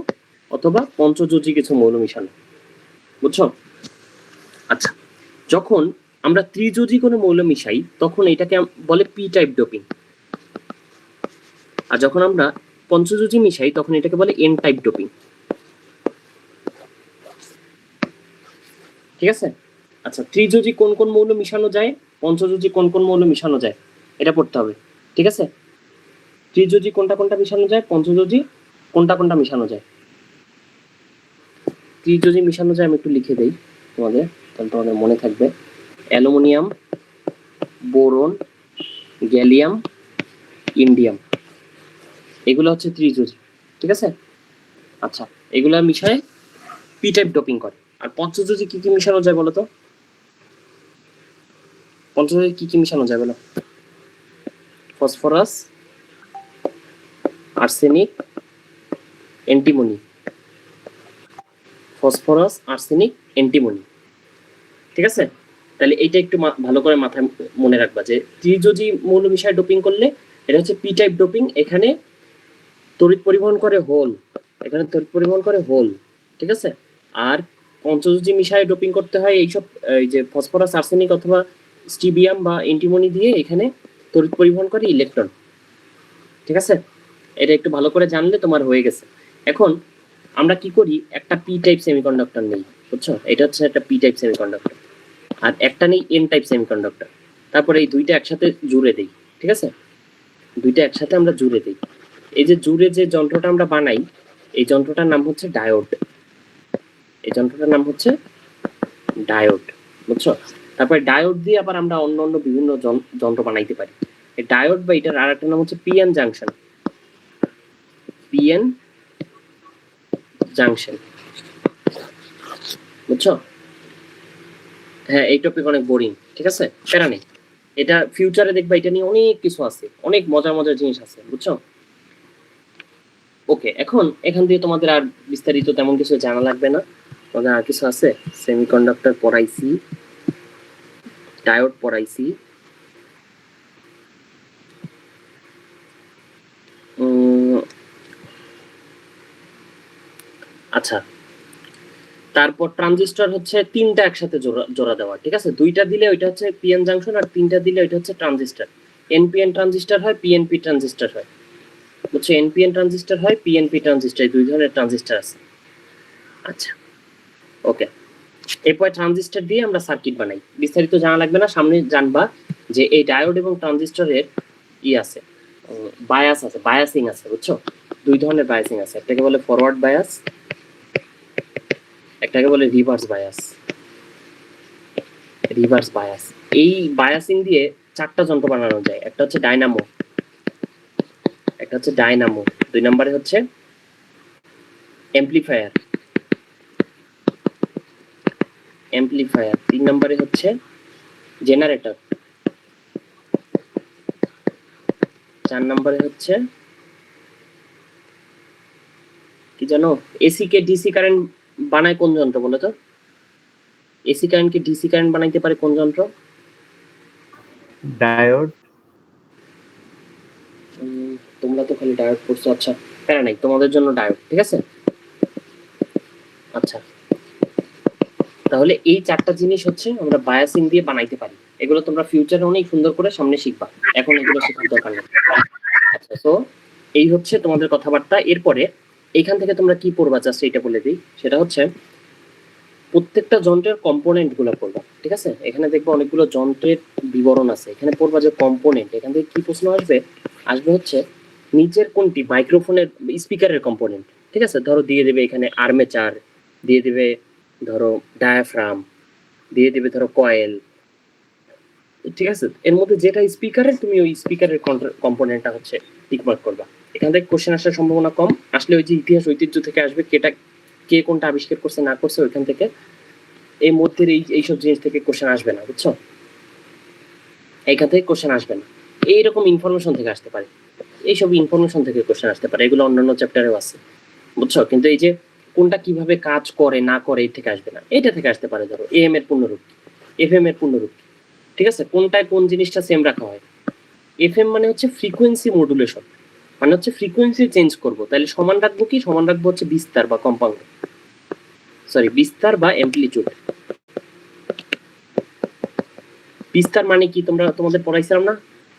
অথবা পঞ্চযোজী কিছু মৌল মিশানো। বুঝছো? আচ্ছা, যখন আমরা ত্রিযোজী কোনো মৌল মিশাই তখন এটাকে বলে পি টাইপ ডোপিং, আর যখন আমরা পঞ্চযোজী মিশাই তখন এটাকে বলে এন টাইপ ডোপিং। ঠিক আছে? আচ্ছা, ত্রিযোজী কোন কোন মৌল মিশানো যায়, পঞ্চযোজী কোন কোন মৌল মিশানো যায়, এটা পড়তে হবে। ঠিক আছে, ত্রিযোজী কোনটা কোনটা মিশানো যায়, পঞ্চযোজী কোনটা কোনটা মিশানো যায়। ত্রিযোজী মিশানো যায় আমি একটু লিখে দেই তোমাদের, তাহলে তোমাদের মনে থাকবে। অ্যালুমিনিয়াম, বোরন, গ্যালিয়াম, ইন্ডিয়াম, এগুলো হচ্ছে ত্রিযোজী। ঠিক আছে? আচ্ছা, এগুলা মিশায় পি টাইপ ডোপিং করে। আর পঞ্চযোজী কি কি মিশানো যায় বলো তো? পঞ্চযোজী কি কি মিশানো যায় বলো? Phosphorus, arsenic, antimony. Phosphorus, arsenic, antimony. ঠিক আছে, তাহলে এইটা একটু ভালো করে মাথায় মনে রাখবা যে ত্রিযোজী মৌল মিশায় ডোপিং করলে এটা হচ্ছে পি টাইপ ডোপিং। এখানে তড়িৎ পরিবহন করে হোল, ঠিক আছে। আর পঞ্চযোজী মিশায় ডোপিং করতে হয় এইসব, এই যে ফসফরাস, আর্সেনিক অথবা স্টিবিয়াম বা অ্যান্টিমনি দিয়ে এখানে তড়িৎ পরিবহন করে ইলেকট্রন। ঠিক আছে, এটা একটু ভালো করে জানলে তোমার হয়ে গেছে। এখন আমরা কি করি, একটা পি টাইপ সেমিকন্ডাক্টর নেই, বুঝছো? এটা হচ্ছে একটা পি টাইপ সেমিকন্ডাক্টর, আর একটা নেই এন টাইপ সেমিকন্ডাক্টর। তারপরে এই দুইটা একসাথে জুড়ে দেই। ঠিক আছে, দুইটা একসাথে আমরা জুড়ে দিই। এই যে জুড়ে যে যন্ত্রটা আমরা বানাই, এই যন্ত্রটার নাম হচ্ছে ডায়োড। বুঝছো? তারপরে ডায়োড দিয়ে আবার আমরা অন্য অন্য বিভিন্ন যন্ত্র বানাইতে পারি। এই ডায়োড বা এটার আর একটা নাম হচ্ছে পিএন জাংশন। বুঝছো? হ্যাঁ, এই টপিক অনেক বোরিং। ঠিক আছে, প্যারা নেই, এটা ফিউচারে দেখবা, এটা নিয়ে অনেক কিছু আছে, অনেক মজার মজার জিনিস আছে। বুঝছো? ওকে, এখন এখান দিয়ে তোমাদের আর বিস্তারিত তেমন কিছু জানা লাগবে না। তোমাদের আর কিছু আছে, সেমিকন্ডাক্টর পড়াইছি, ডায়োড পড়াইছি, আচ্ছা। তারপর ট্রানজিস্টর হচ্ছে তিনটা একসাথে জোড়া দেওয়া। ঠিক আছে, দুইটা দিলে ওইটা হচ্ছে পিএন জাংশন, আর তিনটা দিলে ওইটা হচ্ছে ট্রানজিস্টর। এনপিএন ট্রানজিস্টর হয়, পিএনপি ট্রানজিস্টর হয়। বুঝছো? এনপিএন ট্রানজিস্টর হয়, পিএনপি ট্রানজিস্টর, দুই ধরনের ট্রানজিস্টর আছে। আচ্ছা, ওকে। এরপর ট্রানজিস্টর দিয়ে আমরা সার্কিট বানাই, বিস্তারিত জানা লাগবে না। সামনে জানবা যে এই ডায়োড এবং ট্রানজিস্টরের আছে, বায়াসিং আছে। বুঝছো? দুই ধরনের বায়াসিং আছে, একটাকে বলে ফরওয়ার্ড বায়াস, একটাকে বলে রিভার্স বায়াস। এই বায়াসিং দিয়ে চারটা যন্ত্র বানানো যায়। একটা হচ্ছে ডায়নামো, দুই নম্বরে হচ্ছে অ্যাম্প্লিফায়ার, তিন নম্বরে হচ্ছে জেনারেটর, চার নম্বরে হচ্ছে কি জানো, এসি কে ডিসি কারেন্ট বানায় কোন যন্ত্র বলো তো? এসি কারেন্টকে ডিসি কারেন্ট বানাইতে পারে কোন যন্ত্র? ডায়োড। তোমরা তো খালি ডায়োড পড়ছো। আচ্ছা, প্যারা নাই, তোমাদের জন্য ডায়োড। ঠিক আছে, আচ্ছা। তাহলে এই চারটা জিনিস হচ্ছে আমরা বায়াসিং দিয়ে বানাইতে পারি। এগুলো তোমরা ফিউচারে অনেক সুন্দর করে সামনে শিখবা, এখন এগুলো শেখার দরকার নেই। আচ্ছা, তো এই হচ্ছে তোমাদের কথাবার্তা। এরপরে এইখান থেকে তোমরা কি পড়বা জাস্ট এটা বলে দিই, সেটা হচ্ছে প্রত্যেকটা যন্ত্রের কম্পোনেন্ট গুলো পড়বা। ঠিক আছে, এখানে দেখবা অনেকগুলো যন্ত্রের বিবরণ আছে, এখানে পড়বা যে কম্পোনেন্ট। এখান থেকে কি প্রশ্ন আসবে হচ্ছে নিচের কোনটি মাইক্রোফোনের স্পিকারের কম্পোনেন্ট। ঠিক আছে, ধরো দিয়ে দেবে এখানে আর্মেচার, দিয়ে দেবে ধরো ডায়াফ্রাম, দিয়ে দেবে ধরো কয়েল। ঠিক আছে, এর মধ্যে যেটা স্পিকারের, তুমি ওই স্পিকারের কম্পোনেন্টটা হচ্ছে টিক মার্ক করবা। এখান থেকে কোশ্চেন আসার সম্ভাবনা কম, আসলে ওই যে ইতিহাস ঐতিহ্য থেকে আসবে, কে কোনটা আবিষ্কার করছে না করছে ওইখান থেকে, এই মধ্যের এইসব জিনিস থেকে কোশ্চেন আসবে না, বুঝছো? এইখান থেকে কোশ্চেন আসবে না, এইরকম ইনফরমেশন থেকে আসতে পারে, এইসব ইনফরমেশন থেকে কোশ্চেন আসতে পারে, এগুলো অন্যান্য চ্যাপ্টারেও আছে, বুঝছো? কিন্তু এই যে কোনটা কিভাবে কাজ করে না করে এই থেকে আসবে না, এটা থেকে আসতে পারে। ধরো এম এর পূর্ণরূপ, এফ এম এর পূর্ণরূপ, ঠিক আছে? কোনটায় কোন জিনিসটা সেম রাখা হয়? এফ এম মানে হচ্ছে ফ্রিকোয়েন্সি মডুলেশন, মানে হচ্ছে ফ্রিকোয়েন্সি চেঞ্জ করব, তাহলে সমান রাখবো কি? সমান রাখবো হচ্ছে বিস্তার বা কম্পাউন্ড, সরি বিস্তার বা অ্যামপ্লিটিউড। বিস্তার মানে কি তোমরা তোমাদের পড়াইছিলাম না?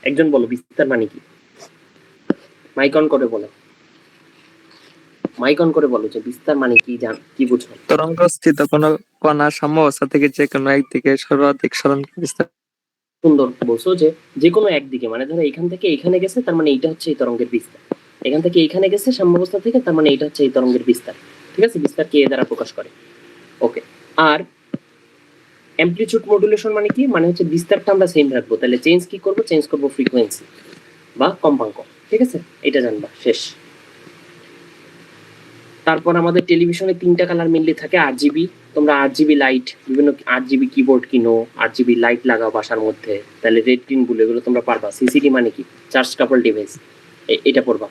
একজন বলো বিস্তার মানে কি, মাইক অন করে বলো, মাইক অন করে বলো যে বিস্তার মানে কি, জান কি বুঝো? তরঙ্গস্থিত কোনো কণা সাম্যাবস্থা থেকে যে কোনো একদিকে সর্বাধিক সরণ বিস্তার। সুন্দর বলছো যে যে কোনো একদিকে, মানে ধরো এখান থেকে এখানে গেছে, তার মানে এইটা হচ্ছে এই তরঙ্গের বিস্তার, এখান থেকে এইখানে গেছে সাম্যাবস্থা থেকে, তার মানে এইটা হচ্ছে এই তরঙ্গের বিস্তার, ঠিক আছে? বিস্তার কে দ্বারা প্রকাশ করে? ওকে। আর অ্যামপ্লিটিউড মডুলেশন মানে কি? মানে হচ্ছে বিস্তারটা আমরা সেম রাখবো, তাহলে চেঞ্জ কি করব? চেঞ্জ করব ফ্রিকোয়েন্সি বা কম্পাঙ্ক, ঠিক আছে? এটা জানবা, শেষ। তারপর আমাদের টেলিভিশনে 3টা কালার মেনলি থাকে, আরজিবি। তোমরা আরজিবি লাইট, বিভিন্ন আরজিবি কিবোর্ড কিনো, আরজিবি লাইট লাগাও বাসার মধ্যে, তাহলে রেড গ্রিন ব্লু এগুলো তোমরা পারবা। সিসিডি মানে কি? চার্জ কাপল ডিভাইস, এটা পড়বা।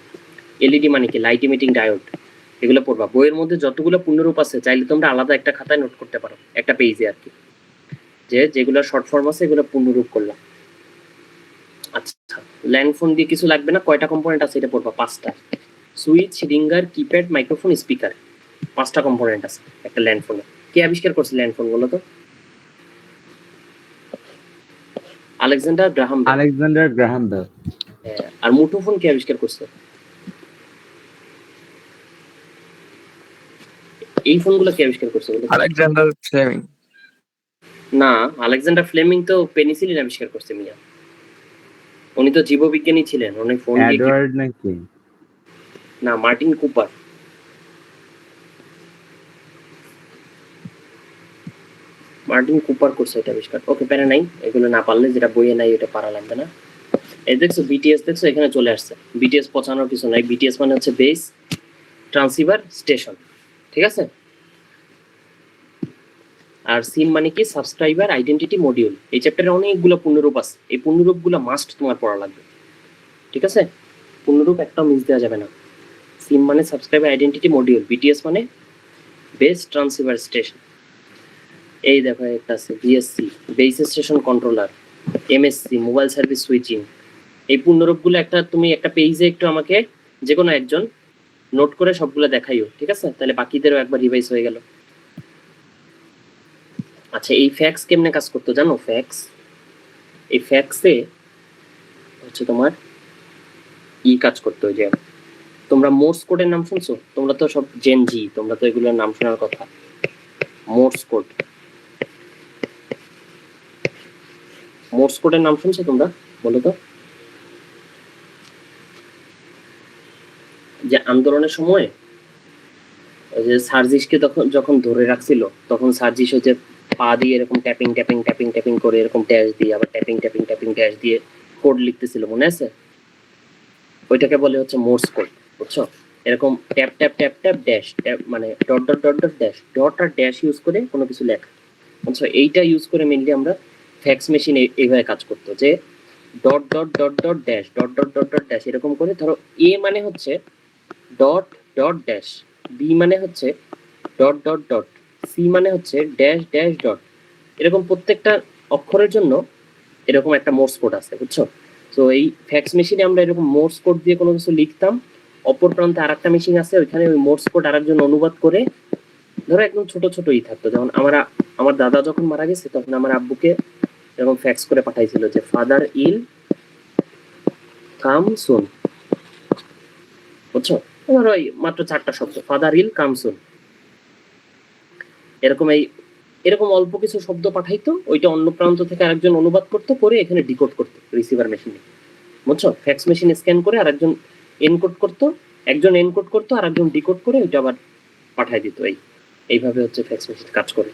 এলইডি মানে কি? লাইট ইমিটিং ডায়োড, এগুলো পড়বা। বইয়ের মধ্যে যতগুলো পূর্ণরূপ আছে চাইলে তোমরা আলাদা একটা খাতায় নোট করতে পারো, একটা পেজে আর কি, যে যেগুলো শর্ট ফর্ম আছে এগুলো পূর্ণরূপ করলাম। আচ্ছা, ল্যান্ডফোন দিয়ে কিছু লাগবে না, কয়টা কম্পোনেন্ট আছে এটা পড়বা? 5টা। Switch, ringer, keypad, microphone, speaker, 5টা কম্পোনেন্ট আছে একটা ল্যান্ডফোনে। কে আবিষ্কার করছে ল্যান্ডফোন বলো তো? Alexander Graham Bell. Alexander Graham Bell. আর মুঠোফোন কে আবিষ্কার করছে? এই ফোনগুলো কে আবিষ্কার করছে বলো তো? Alexander Fleming. না, আলেকজান্ডার ফ্লেমিং তো পেনিসিলিন আবিষ্কার করছে মিয়া, উনি তো জীববিজ্ঞানী ছিলেন, উনি ফোন দিয়ে এডওয়ার্ড নাকি? না, মার্টিন কুপার। মার্টিন কুপার করছে এটা আবিষ্কার। ওকে, প্যারা নাই, এগুলো না পারলে, যেটা বইয়ে নাই এটা পারা লাগবে না। এই দেখছো বিটিএস, দেখছো এখানে চলে আসছে। বিটিএস পচানোর কিছু নাই, বিটিএস মানে হচ্ছে বেস ট্রান্সিভার স্টেশন, ঠিক আছে? আর সিম মানে কি? Subscriber identity module. এই চ্যাপ্টারে অনেকগুলো পূর্ণরূপ আছে, এই পূর্ণরূপগুলো মাস্ট তোমার পড়া লাগবে, ঠিক আছে? পূর্ণরূপ একটাও মিস দেওয়া যাবে না। সিম মানে সাবস্ক্রাইবার আইডেন্টিটি মডিউল, বিটিএস মানে বেস ট্রান্সিভার স্টেশন। এই দেখো একটা আছে BSc, base station controller, MSc mobile service switching. এই পূর্ণরূপগুলো তুমি একটা পেজে একটু আমাকে যে কোনো একজন নোট করে সবগুলো দেখাইও, ঠিক আছে? তাহলে বাকিদেরও একবার রিভাইজ হয়ে গেল। আচ্ছা, এই ফ্যাক্স কেমনে কাজ করতো জানো? ফ্যাক্স, এই ফ্যাক্সে হচ্ছে তোমার কাজ করতো, যে তোমরা মোর্স কোডের নাম শুনছো? তোমরা তো সব জেন জি, তোমরা তো এগুলোর নাম শোনার কথা। মোর্স কোড, মোর্স কোডের নাম শুনছো তোমরা? বলো তো। যে আন্দোলনের সময় যে সার্জিসকে যখন ধরে রাখছিল, তখন সার্জিস হচ্ছে পা দিয়ে এরকম ট্যাপিং ট্যাপিং ট্যাপিং ট্যাপিং করে, এরকম ড্যাশ দিয়ে আবার ট্যাপিং ট্যাপিং ট্যাপিং ড্যাশ দিয়ে কোড লিখতেছিল, মনে আছে? ওইটাকে বলে হচ্ছে মোর্স কোড, বুঝছো? এরকম tap tap tap tap dash tap, মানে dot dot dot dot dash, dot আর ড্যাশ ইউজ করে কোনো কিছু লেখা, বুঝছো? এইটা ইউজ করে মেনলি আমরা ফ্যাক্স মেশিন এইভাবে কাজ করতো, যে dot dot dot dot dash, dot dot dot dot dash, এরকম করে। ধরো এ মানে হচ্ছে ডট ডট ড্যাশ, বি মানে হচ্ছে ডট ডট ডট, সি মানে হচ্ছে ড্যাশ ড্যাশ ডট, এরকম প্রত্যেকটা অক্ষরের জন্য এরকম একটা মোর্স কোড আছে, বুঝছো? তো এই ফ্যাক্স মেশিনে আমরা এরকম মোর্স কোড দিয়ে কোনো কিছু লিখতাম, অপর প্রান্তে আরেকটা মেশিন আছে, ওইখানে ওই মোর্স কোড আরেকজন অনুবাদ করে, ধরো একদম ছোট ছোটই থাকতো। যেমন আমার দাদা যখন মারা গেছে, তখন আমার আব্বুকে এরকম ফ্যাক্স করে পাঠাইছিল যে ফাদার ইল কাম সুন, বুঝছো? ধরো ওই মাত্র 4টা শব্দ, ফাদার ইল কাম সুন, এরকম অল্প কিছু শব্দ পাঠাইতো, ওইটা অন্য প্রান্ত থেকে আরেকজন অনুবাদ করতো, করে এখানে ডিকোড করতো রিসিভার মেশিনে, বুঝছো? ফ্যাক্স মেশিন স্ক্যান করে আরেকজন এনকোড করতো, একজন এনকোড করতো আর একজন ডিকোড করে ওইটা আবার পাঠাই দিত। এইভাবে হচ্ছে ফ্যাক্স মেশিন কাজ করে।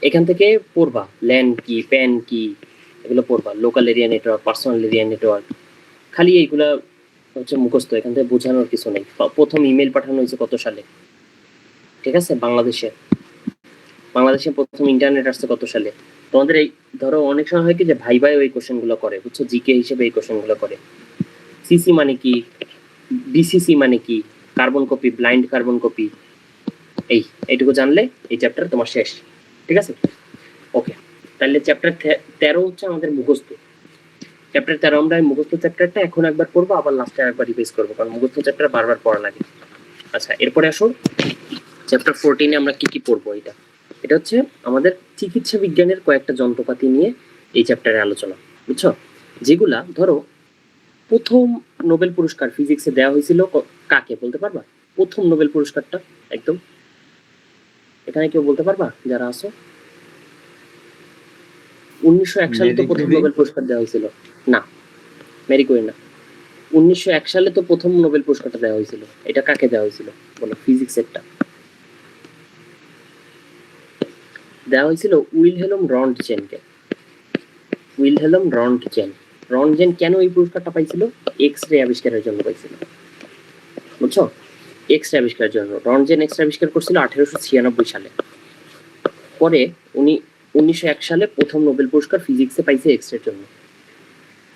এখান থেকে পড়বা ল্যান কি, প্যান কি, এগুলো পড়বা, local area network, personal area network. খালি এইগুলা হচ্ছে মুখস্থ, এখান থেকে বোঝানোর কিছু নেই। প্রথম ইমেল পাঠানো হয়েছে কত সালে, ঠিক আছে? বাংলাদেশে প্রথম ইন্টারনেট আসছে কত সালে। তোমাদের এই ধরো অনেক সময় হয় কি যে ভাই ওই কোশ্চেন গুলো করে, বুঝছো, জিকে হিসেবে এই কোশ্চেন গুলো করে। সিসি মানে কি, বিসিসি মানে কি, carbon copy, blind carbon copy, এইটুকু জানলে এই চ্যাপ্টার তোমার শেষ, ঠিক আছে? ওকে, তাহলে চ্যাপ্টার 13 হচ্ছে আমাদের মুখস্থ। চ্যাপ্টার 13 আমরা মুখস্থ চ্যাপ্টারটা এখন একবার পড়বো, আবার লাস্টে একবার রিভাইজ করবো, কারণ মুখস্থ চ্যাপ্টার বারবার পড়া লাগে। আচ্ছা, এরপরে আসো চ্যাপ্টার 14-এ আমরা কি কি পড়বো। এটা হচ্ছে আমাদের চিকিৎসা বিজ্ঞানের কয়েকটা যন্ত্রপাতি নিয়ে এই চ্যাপ্টারে আলোচনা, বুঝছো? যেগুলা ধরো প্রথম নোবেল পুরস্কার ফিজিক্সে দেওয়া হয়েছিল কাকে, বলতে পারবা? প্রথম নোবেল পুরস্কারটা একদম, এখানে কেউ বলতে পারবা যারা আছো? 1901 সালে তো প্রথম নোবেল পুরস্কার দেওয়া হয়েছিল। না, মেরি কুরি না। 1901 সালে তো প্রথম নোবেল পুরস্কারটা দেওয়া হয়েছিল। এটা কাকে দেওয়া হয়েছিল বলো? ফিজিক্সেরটা দেওয়া হয়েছিল উইলহেলম রন্টজেনকে। Wilhelm Roentgen. রন্টজেন কেন এই পুরস্কারটা পাইছিল? এক্স রে আবিষ্কারের জন্য পাইছিল, বুঝছো? এক্স রে আবিষ্কারের জন্য রন্টজেন এক্স রে আবিষ্কার করছিল 1896 সালে। পরে উনি 1901 সালে প্রথম নোবেল পুরস্কার ফিজিক্সে পাইছে এক্স রের জন্য।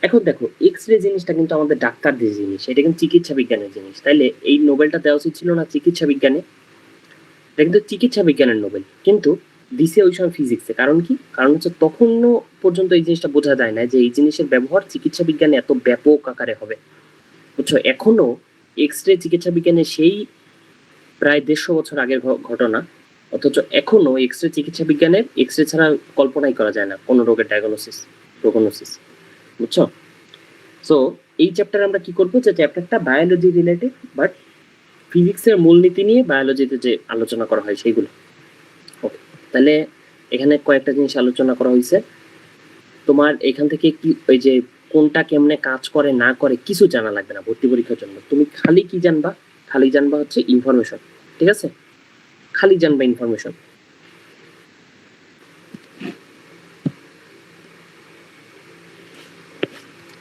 এখন দেখো, এক্স রে জিনিসটা কিন্তু আমাদের ডাক্তারদের জিনিস, এটা কিন্তু চিকিৎসা বিজ্ঞানের জিনিস। তাইলে এই নোবেলটা দেওয়া উচিত ছিল না চিকিৎসা বিজ্ঞানে? এটা কিন্তু চিকিৎসা বিজ্ঞানের নোবেল, কিন্তু দিছে ওই সময় ফিজিক্সে। কারণ কি? কারণ হচ্ছে তখনও পর্যন্ত এই জিনিসটা বোঝা যায় না যে এই জিনিসের ব্যবহার চিকিৎসা বিজ্ঞানে এত ব্যাপক আকারে হবে, বুঝছো? এখনো এক্স রে চিকিৎসা বিজ্ঞানে সেই প্রায় 150 বছর আগের ঘটনা, অথচ এখনো এক্স রে চিকিৎসা বিজ্ঞানের এক্স রে ছাড়া কল্পনাই করা যায় না কোনো রোগের প্রগনোসিস, বুঝছো? সো এই চ্যাপ্টারে আমরা কি করবো, যে চ্যাপ্টারটা বায়োলজি রিলেটেড, বাট ফিজিক্সের মূলনীতি নিয়ে বায়োলজিতে যে আলোচনা করা হয় সেইগুলো। ওকে, তাহলে এখানে কয়েকটা জিনিস আলোচনা করা হয়েছে। তোমার এখান থেকে কি ওই যে কোনটা কেমনে কাজ করে না করে কিছু জানা লাগবে না ভর্তি পরীক্ষার জন্য। তুমি খালি কি জানবা? খালি জানবা হচ্ছে ইনফরমেশন, ঠিক আছে? খালি জানবা ইনফরমেশন।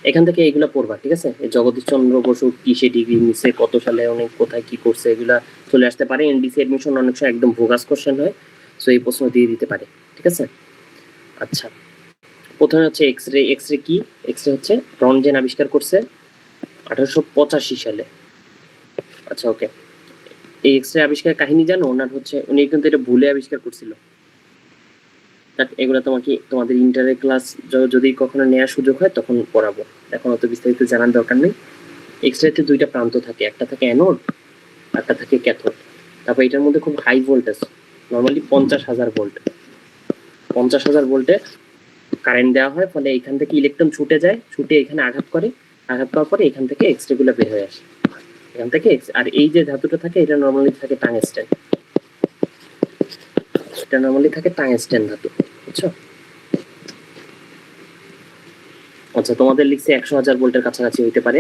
এখান থেকে এগুলা পড়বা, ঠিক আছে? জগদীশ চন্দ্র বসু কিসে ডিগ্রি নিচ্ছে, কত সালে অনেক কোথায় কি করছে, এগুলা চলে আসতে পারে। এনডিসি এডমিশন অনেক সময় একদম ভোগাস কোশ্চেন হয়, সো এই প্রশ্ন দিয়ে দিতে পারে, ঠিক আছে? আচ্ছা, প্রথমে হচ্ছে এক্স রে কি? এক্স রে হচ্ছে রন্টজেন আবিষ্কার করছে 1885 সালে। আচ্ছা, ওকে। এই এক্স রে আবিষ্কারের কাহিনী জানো? ওনার হচ্ছে উনি কিন্তু এটা ভুলে আবিষ্কার করছিল। এগুলো তোমাদের ইন্টারের ক্লাস যদি কখনো নেওয়ার সুযোগ হয় তখন পড়াবো, এখন অত বিস্তারিত জানার দরকার নেই। এক্স রেতে দুইটা প্রান্ত থাকে, একটা থাকে অ্যানোড, একটা থাকে ক্যাথোড। তারপর এটার মধ্যে খুব হাই ভোল্টেজ, নর্মালি 50,000 ভোল্ট, 50,000 ভোল্টে কারেন্ট দেওয়া হয়, ফলে এখান থেকে ইলেকট্রন ছুটে যায়, ছুটে এখানে আঘাত করার পরে এখান থেকে এক্স রে গুলো বের হয়ে আসে এখান থেকে। আর এই যে ধাতুটা থাকে এটা নর্মালি থাকে টাংস্টেন, এটা নর্মালি থাকে টাংস্টেন ধাতু, বুঝছো? আচ্ছা, তোমাদের লিখছে 100,000 ভোল্টের কাছাকাছি হইতে পারে।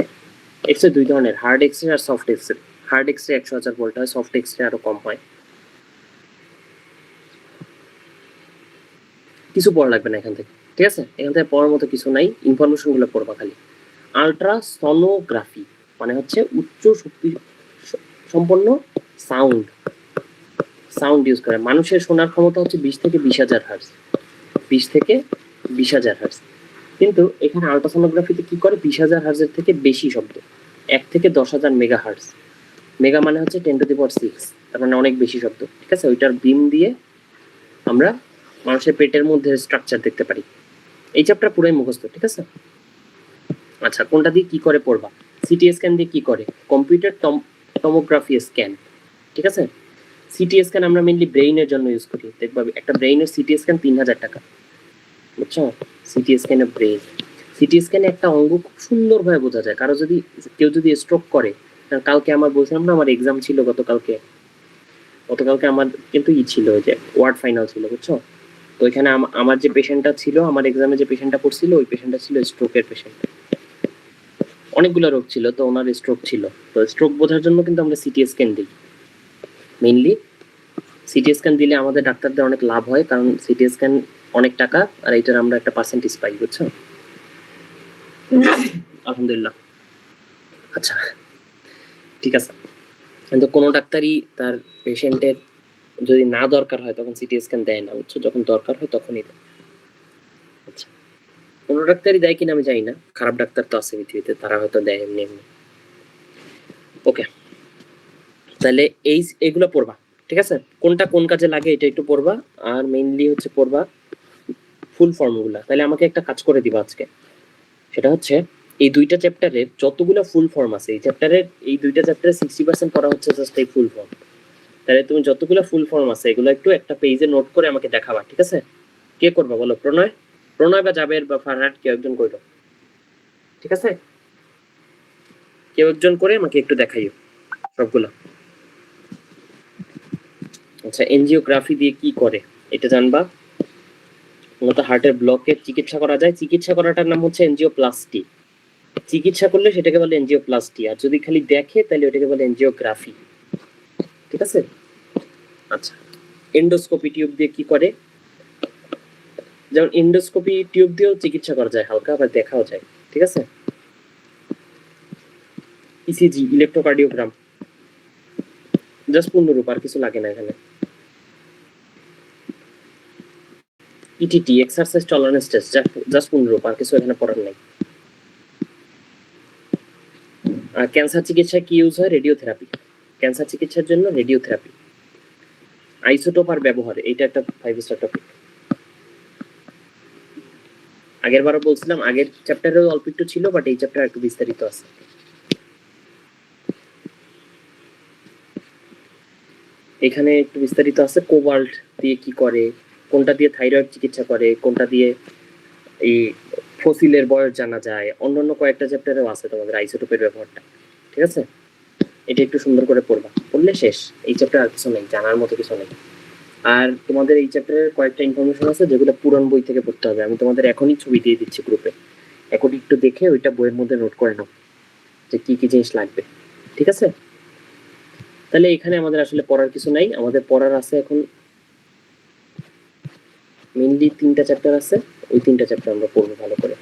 এক্স রে দুই ধরনের, হার্ড এক্স রে আর soft X ray. Hard X ray 100,000 volt হয়, সফট এক্স রে আরো কম হয়। কিছু পড়া লাগবে না এখান থেকে, ঠিক আছে? এখান থেকে পড়ার মতো কিছু নাই, ইনফরমেশন গুলো পড়বা খালি। আল্ট্রাসনোগ্রাফি মানে হচ্ছে উচ্চ শক্তি সম্পন্ন সাউন্ড ইউজ করে। মানুষের শোনার ক্ষমতা হচ্ছে 20 থেকে 20,000 হার্টজ, 20 থেকে 20,000 হার্টজ। কিন্তু এখানে আল্ট্রাসনোগ্রাফিতে কি করে, 20,000 হার্টজের থেকে বেশি শব্দ, 1 থেকে 10,000 মেগা হার্টজ। মেগা মানে হচ্ছে 10⁶, তার মানে অনেক বেশি শব্দ, ঠিক আছে? ওইটার বিম দিয়ে আমরা মানুষের পেটের মধ্যে স্ট্রাকচার দেখতে পারি। এই চ্যাপ্টার পুরোই মুখস্থ, ঠিক আছে? আচ্ছা, কোনটা দিয়ে কি করে পড়বা? সিটি স্ক্যান দিয়ে কি করে? কম্পিউটার টমোগ্রাফি স্ক্যান, ঠিক আছে? সিটি স্ক্যান আমরা মেইনলি ব্রেইনের জন্য ইউজ করি। দেখবা একটা ব্রেইনের সিটি স্ক্যান 3,000 টাকা, বুঝছো? সিটি স্ক্যানে ব্রেইন, সিটি স্ক্যানে একটা অঙ্গ খুব সুন্দরভাবে বোঝা যায়। কেউ যদি স্ট্রোক করে, কালকে আমার বলছিলাম না আমার এক্সাম ছিল গতকালকে আমার কিন্তু ছিল যে ওয়ার্ড ফাইনাল ছিল, বুঝছো? তো এখানে আমার যে পেশেন্টটা ছিল, আমার এক্সামে যে পেশেন্টটা পড়ছিল, ওই পেশেন্টটা ছিল স্ট্রোকের পেশেন্ট। অনেকগুলো রোগ ছিল, তো ওনার স্ট্রোক ছিল। তো স্ট্রোক বোঝার জন্য কিন্তু আমরা সিটি স্ক্যান দিই। মেইনলি সিটি স্ক্যান দিলে আমাদের ডাক্তারদের অনেক লাভ হয়, কারণ সিটি স্ক্যান অনেক টাকা, আর এইটার আমরা একটা পার্সেন্টেজ পাই, বুঝছো? আলহামদুলিল্লাহ। আচ্ছা, ঠিক আছে। কিন্তু কোনো ডাক্তারই তার পেশেন্টের যদি না দরকার হয় তখন সিটি স্ক্যান দেয় না, বুঝছো? যখন দরকার হয় তখনই দেয়। আচ্ছা, কোনো ডাক্তারই দেয় কিনা আমি জানি না, খারাপ ডাক্তার তো আছে পৃথিবীতে, তারা হয়তো দেয় এমনি এমনি। ওকে, তাহলে এইগুলো পড়বা, ঠিক আছে? কোনটা কোন কাজে লাগে এটা একটু পড়বা, আর মেইনলি হচ্ছে পড়বা ফুল ফর্মগুলা। তাহলে আমাকে একটা কাজ করে দিবা আজকে, সেটা হচ্ছে এই দুইটা চ্যাপ্টারের যতগুলো ফুল ফর্ম আছে, এই চ্যাপ্টারের এই দুইটা চ্যাপ্টারে 60% পড়া হচ্ছে জাস্ট এই ফুল ফর্ম। তাহলে তুমি যতগুলো ফুল ফর্ম আছে এগুলো একটু একটা পেজে নোট করে আমাকে দেখাবা, ঠিক আছে? কে করবা বলো? প্রণয় বা জাবের বা ফারহাদ, কেউ একজন করো, ঠিক আছে? কেউ একজন করে আমাকে একটু দেখাইও সবগুলো। আচ্ছা, এনজিওগ্রাফি দিয়ে কি করে এটা জানবা। মূলত হার্টের ব্লকের চিকিৎসা করা যায়, চিকিৎসা করাটার নাম হচ্ছে এনজিওপ্লাস্টি। চিকিৎসা করলে সেটাকে বলে এনজিওপ্লাস্টি, আর যদি খালি দেখে তাহলে ওটাকে বলে এনজিওগ্রাফি, ঠিক আছে? আচ্ছা, এন্ডোস্কোপি টিউব দিয়ে কি করে? যেমন এন্ডোস্কোপি টিউব দিয়েও চিকিৎসা করা যায় হালকা, আবার দেখাও যায়, ঠিক আছে? ইসিজি, ইলেকট্রোকার্ডিওগ্রাম, জাস্ট পূর্ণরূপ, আর কিছু লাগে না এখানে। ETT, exercise tolerance test, just পূর্ণরূপ, আর কিছু এখানে পড়ার নাই। আর ক্যান্সার চিকিৎসায় কি ইউজ হয়? রেডিওথেরাপি। ক্যান্সার চিকিৎসার জন্য রেডিওথেরাপি। আইসোটোপ আর ব্যবহার, এটা একটা 5 স্টার টপিক। আগের বারও বলছিলাম, আগের চ্যাপ্টারেও অল্প একটু ছিল, বাট এই চ্যাপ্টার একটু বিস্তারিত আছে। এখানে একটু বিস্তারিত আছে, কোবাল্ট দিয়ে কি করে, কোনটা দিয়ে থাইরয়েড চিকিৎসা করে, কোনটা দিয়ে এই ফসিলের বয়স জানা যায়, অন্যান্য কয়েকটা চ্যাপ্টারেও আছে তোমাদের আইসোটোপের ব্যবহারটা, ঠিক আছে? এটা একটু সুন্দর করে পড়বা, পড়লে শেষ। এই চ্যাপ্টার আর কিছু নেই, জানার মতো কিছু নেই। আর তোমাদের এই চ্যাপ্টারের কয়েকটা ইনফরমেশন আছে যেগুলো পুরান বই থেকে পড়তে হবে। আমি তোমাদের এখনই ছবি দিয়ে দিচ্ছি গ্রুপে, এখন একটু দেখে ওইটা বইয়ের মধ্যে নোট করে নাও যে কি কি জিনিস লাগবে, ঠিক আছে? তাহলে এখানে আমাদের আসলে পড়ার কিছু নাই, আমাদের পড়ার আছে এখন মেইনলি 3টা চ্যাপ্টার আছে, ওই 3টা চ্যাপ্টার আমরা পড়বো ভালো করে।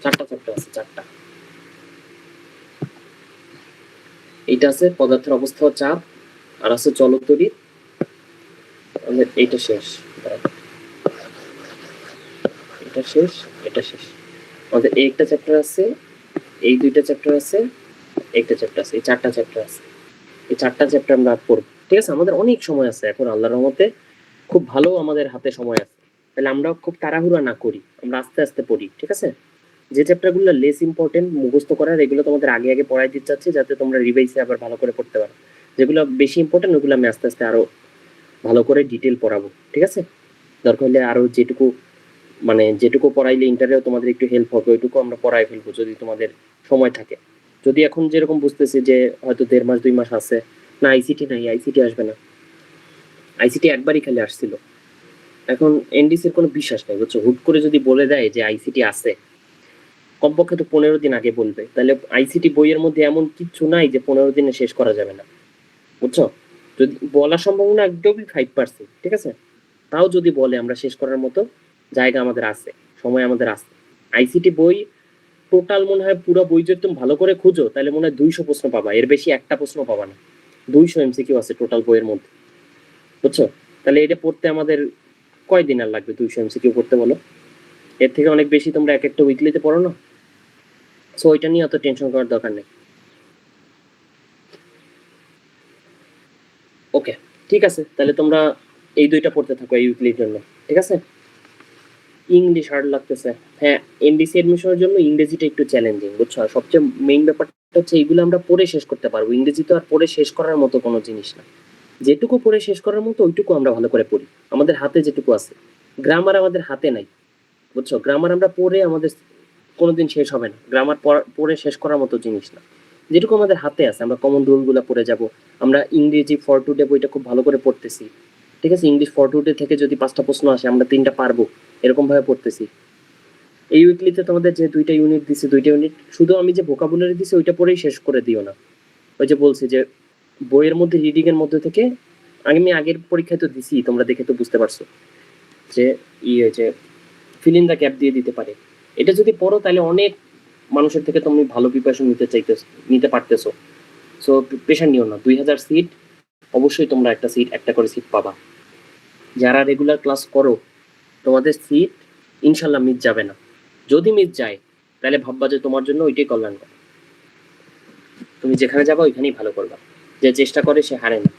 4টা চ্যাপ্টার আছে, 4টা। এইটা আছে পদার্থের অবস্থা ও চাপ, আর আছে চলতরিৎ, আমাদের এইটা শেষ, এটা শেষ, এটা শেষ। আমাদের এই একটা চ্যাপ্টার আছে, এই 2টা চ্যাপ্টার আছে, একটা চ্যাপ্টার আছে, এই 4টা চ্যাপ্টার আছে। এই 4টা চ্যাপ্টার আমরা পড়ব, ঠিক আছে? আমাদের অনেক সময় আছে এখন, আল্লাহর রহমতে খুব ভালো আমাদের হাতে সময় আছে। তাহলে আমরা খুব তাড়াহুড়া না করি, আমরা আস্তে আস্তে পড়ি, ঠিক আছে? যে চ্যাপ্টারগুলো লেস ইম্পর্টেন্ট মুখস্থ করার, এগুলো তোমাদের আগে আগে পড়াই দিতে চাচ্ছি যাতে তোমরা রিভাইসে আবার ভালো করে পড়তে পারো। যেগুলো বেশি ইম্পর্টেন্ট ওগুলো আমি আস্তে আস্তে আরো ভালো করে ডিটেল পড়াবো, ঠিক আছে? দরকার হলে আরো যেটুকু পড়াইলে ইন্টারেও তোমাদের একটু হেল্প হবে ওইটুকু আমরা পড়াই ফেলবো যদি তোমাদের সময় থাকে। যদি এখন যেরকম বুঝতেছি যে হয়তো 1.5 মাস 2 মাস আছে না, আইসিটি নাই, আইসিটি আসবে না, আইসিটি একবারই খালি আসছিল। এখন এনডিসির কোনো বিশ্বাস নেই, বুঝছো? হুট করে যদি বলে দেয় যে আইসিটি আছে, কমপক্ষে তো 15 দিন আগে বলবে। তাহলে আইসিটি বইয়ের মধ্যে এমন কিছু নাই যে 15 দিনে শেষ করা যাবে না, বুঝছো? যদি বলার সম্ভাবনা একদমই 5%, ঠিক আছে? তাও যদি বলে আমরা শেষ করার মতো জায়গা আমাদের আছে, সময় আমাদের আছে। আইসিটি বই টোটাল মনে হয় পুরো বই যদি তুমি ভালো করে খুঁজো তাহলে মনে হয় 200 প্রশ্ন পাবা, এর বেশি একটা প্রশ্ন পাবা না। 200 এমসিকিউ আছে টোটাল বইয়ের মধ্যে, বুঝছো? তাহলে এটা পড়তে আমাদের কয়দিন আর লাগবে 200 এমসিকিউ পড়তে বলো? এর থেকে অনেক বেশি তোমরা এক একটা উইকলিতে পড়ো না, সো ওইটা নিয়ে অত টেনশন করার দরকার নেই। ওকে, ঠিক আছে, তাহলে তোমরা এই 2টা পড়তে থাকো এই উইকলির জন্য, ঠিক আছে? ইংলিশ হার্ড লাগতেছে, হ্যাঁ। এনডিসি এডমিশনের জন্য ইংরেজিটা একটু চ্যালেঞ্জিং, বুঝছো? আর সবচেয়ে মেইন ব্যাপারটা হচ্ছে এইগুলো আমরা পড়ে শেষ করতে পারবো, ইংরেজি তো আর পড়ে শেষ করার মতো কোনো জিনিস না। যেটুকু পড়ে শেষ করার মতো ওইটুকু আমরা ভালো করে পড়ি, আমাদের হাতে যেটুকু আছে। গ্রামার আমাদের হাতে নাই, বুঝছো? গ্রামার আমরা পড়ে আমাদের কোনোদিন শেষ হবে না, গ্রামার পড়ে শেষ করার মতো জিনিস না। যেটুকু আমাদের হাতে আছে আমরা কমন রুলগুলো পড়ে যাব। আমরা ইংরেজি ফর টুডে বইটা খুব ভালো করে পড়তেছি, ঠিক আছে? ইংলিশ ফর টুডে থেকে যদি 5টা প্রশ্ন আসে আমরা 3টা পারবো, এরকম ভাবে পড়তেছি। এই উইকলিতে তোমাদের যে 2টা ইউনিট দিছে, 2টা ইউনিট শুধু আমি যে ভোকাবুলারি দিছি ওইটা পড়েই শেষ করে দিও না। ওই যে বলছি যে বইয়ের মধ্যে রিডিং এর মধ্যে থেকে, আমি আগের পরীক্ষায় তো দিছি, তোমরা দেখে তো বুঝতে পারছো। যে যে ফিল ইন দ্য গ্যাপ দিয়ে দিতে পারে। এটা যদি পড়ো তাহলে অনেক মানুষের থেকে তুমি ভালো প্রিপারেশন নিতে পারতেছো। সো প্রেশার নিও না, 2000 সিট অবশ্যই তোমরা একটা করে সিট পাবা। যারা রেগুলার ক্লাস করো তোমাদের সিট ইনশাল্লাহ মিস যাবে না। যদি মিস যায় তাহলে ভাববা যে তোমার জন্য ওইটাই কল্যাণ করে। তুমি যেখানে যাবা ওইখানেই ভালো করবা। যে চেষ্টা করে সে হারে না।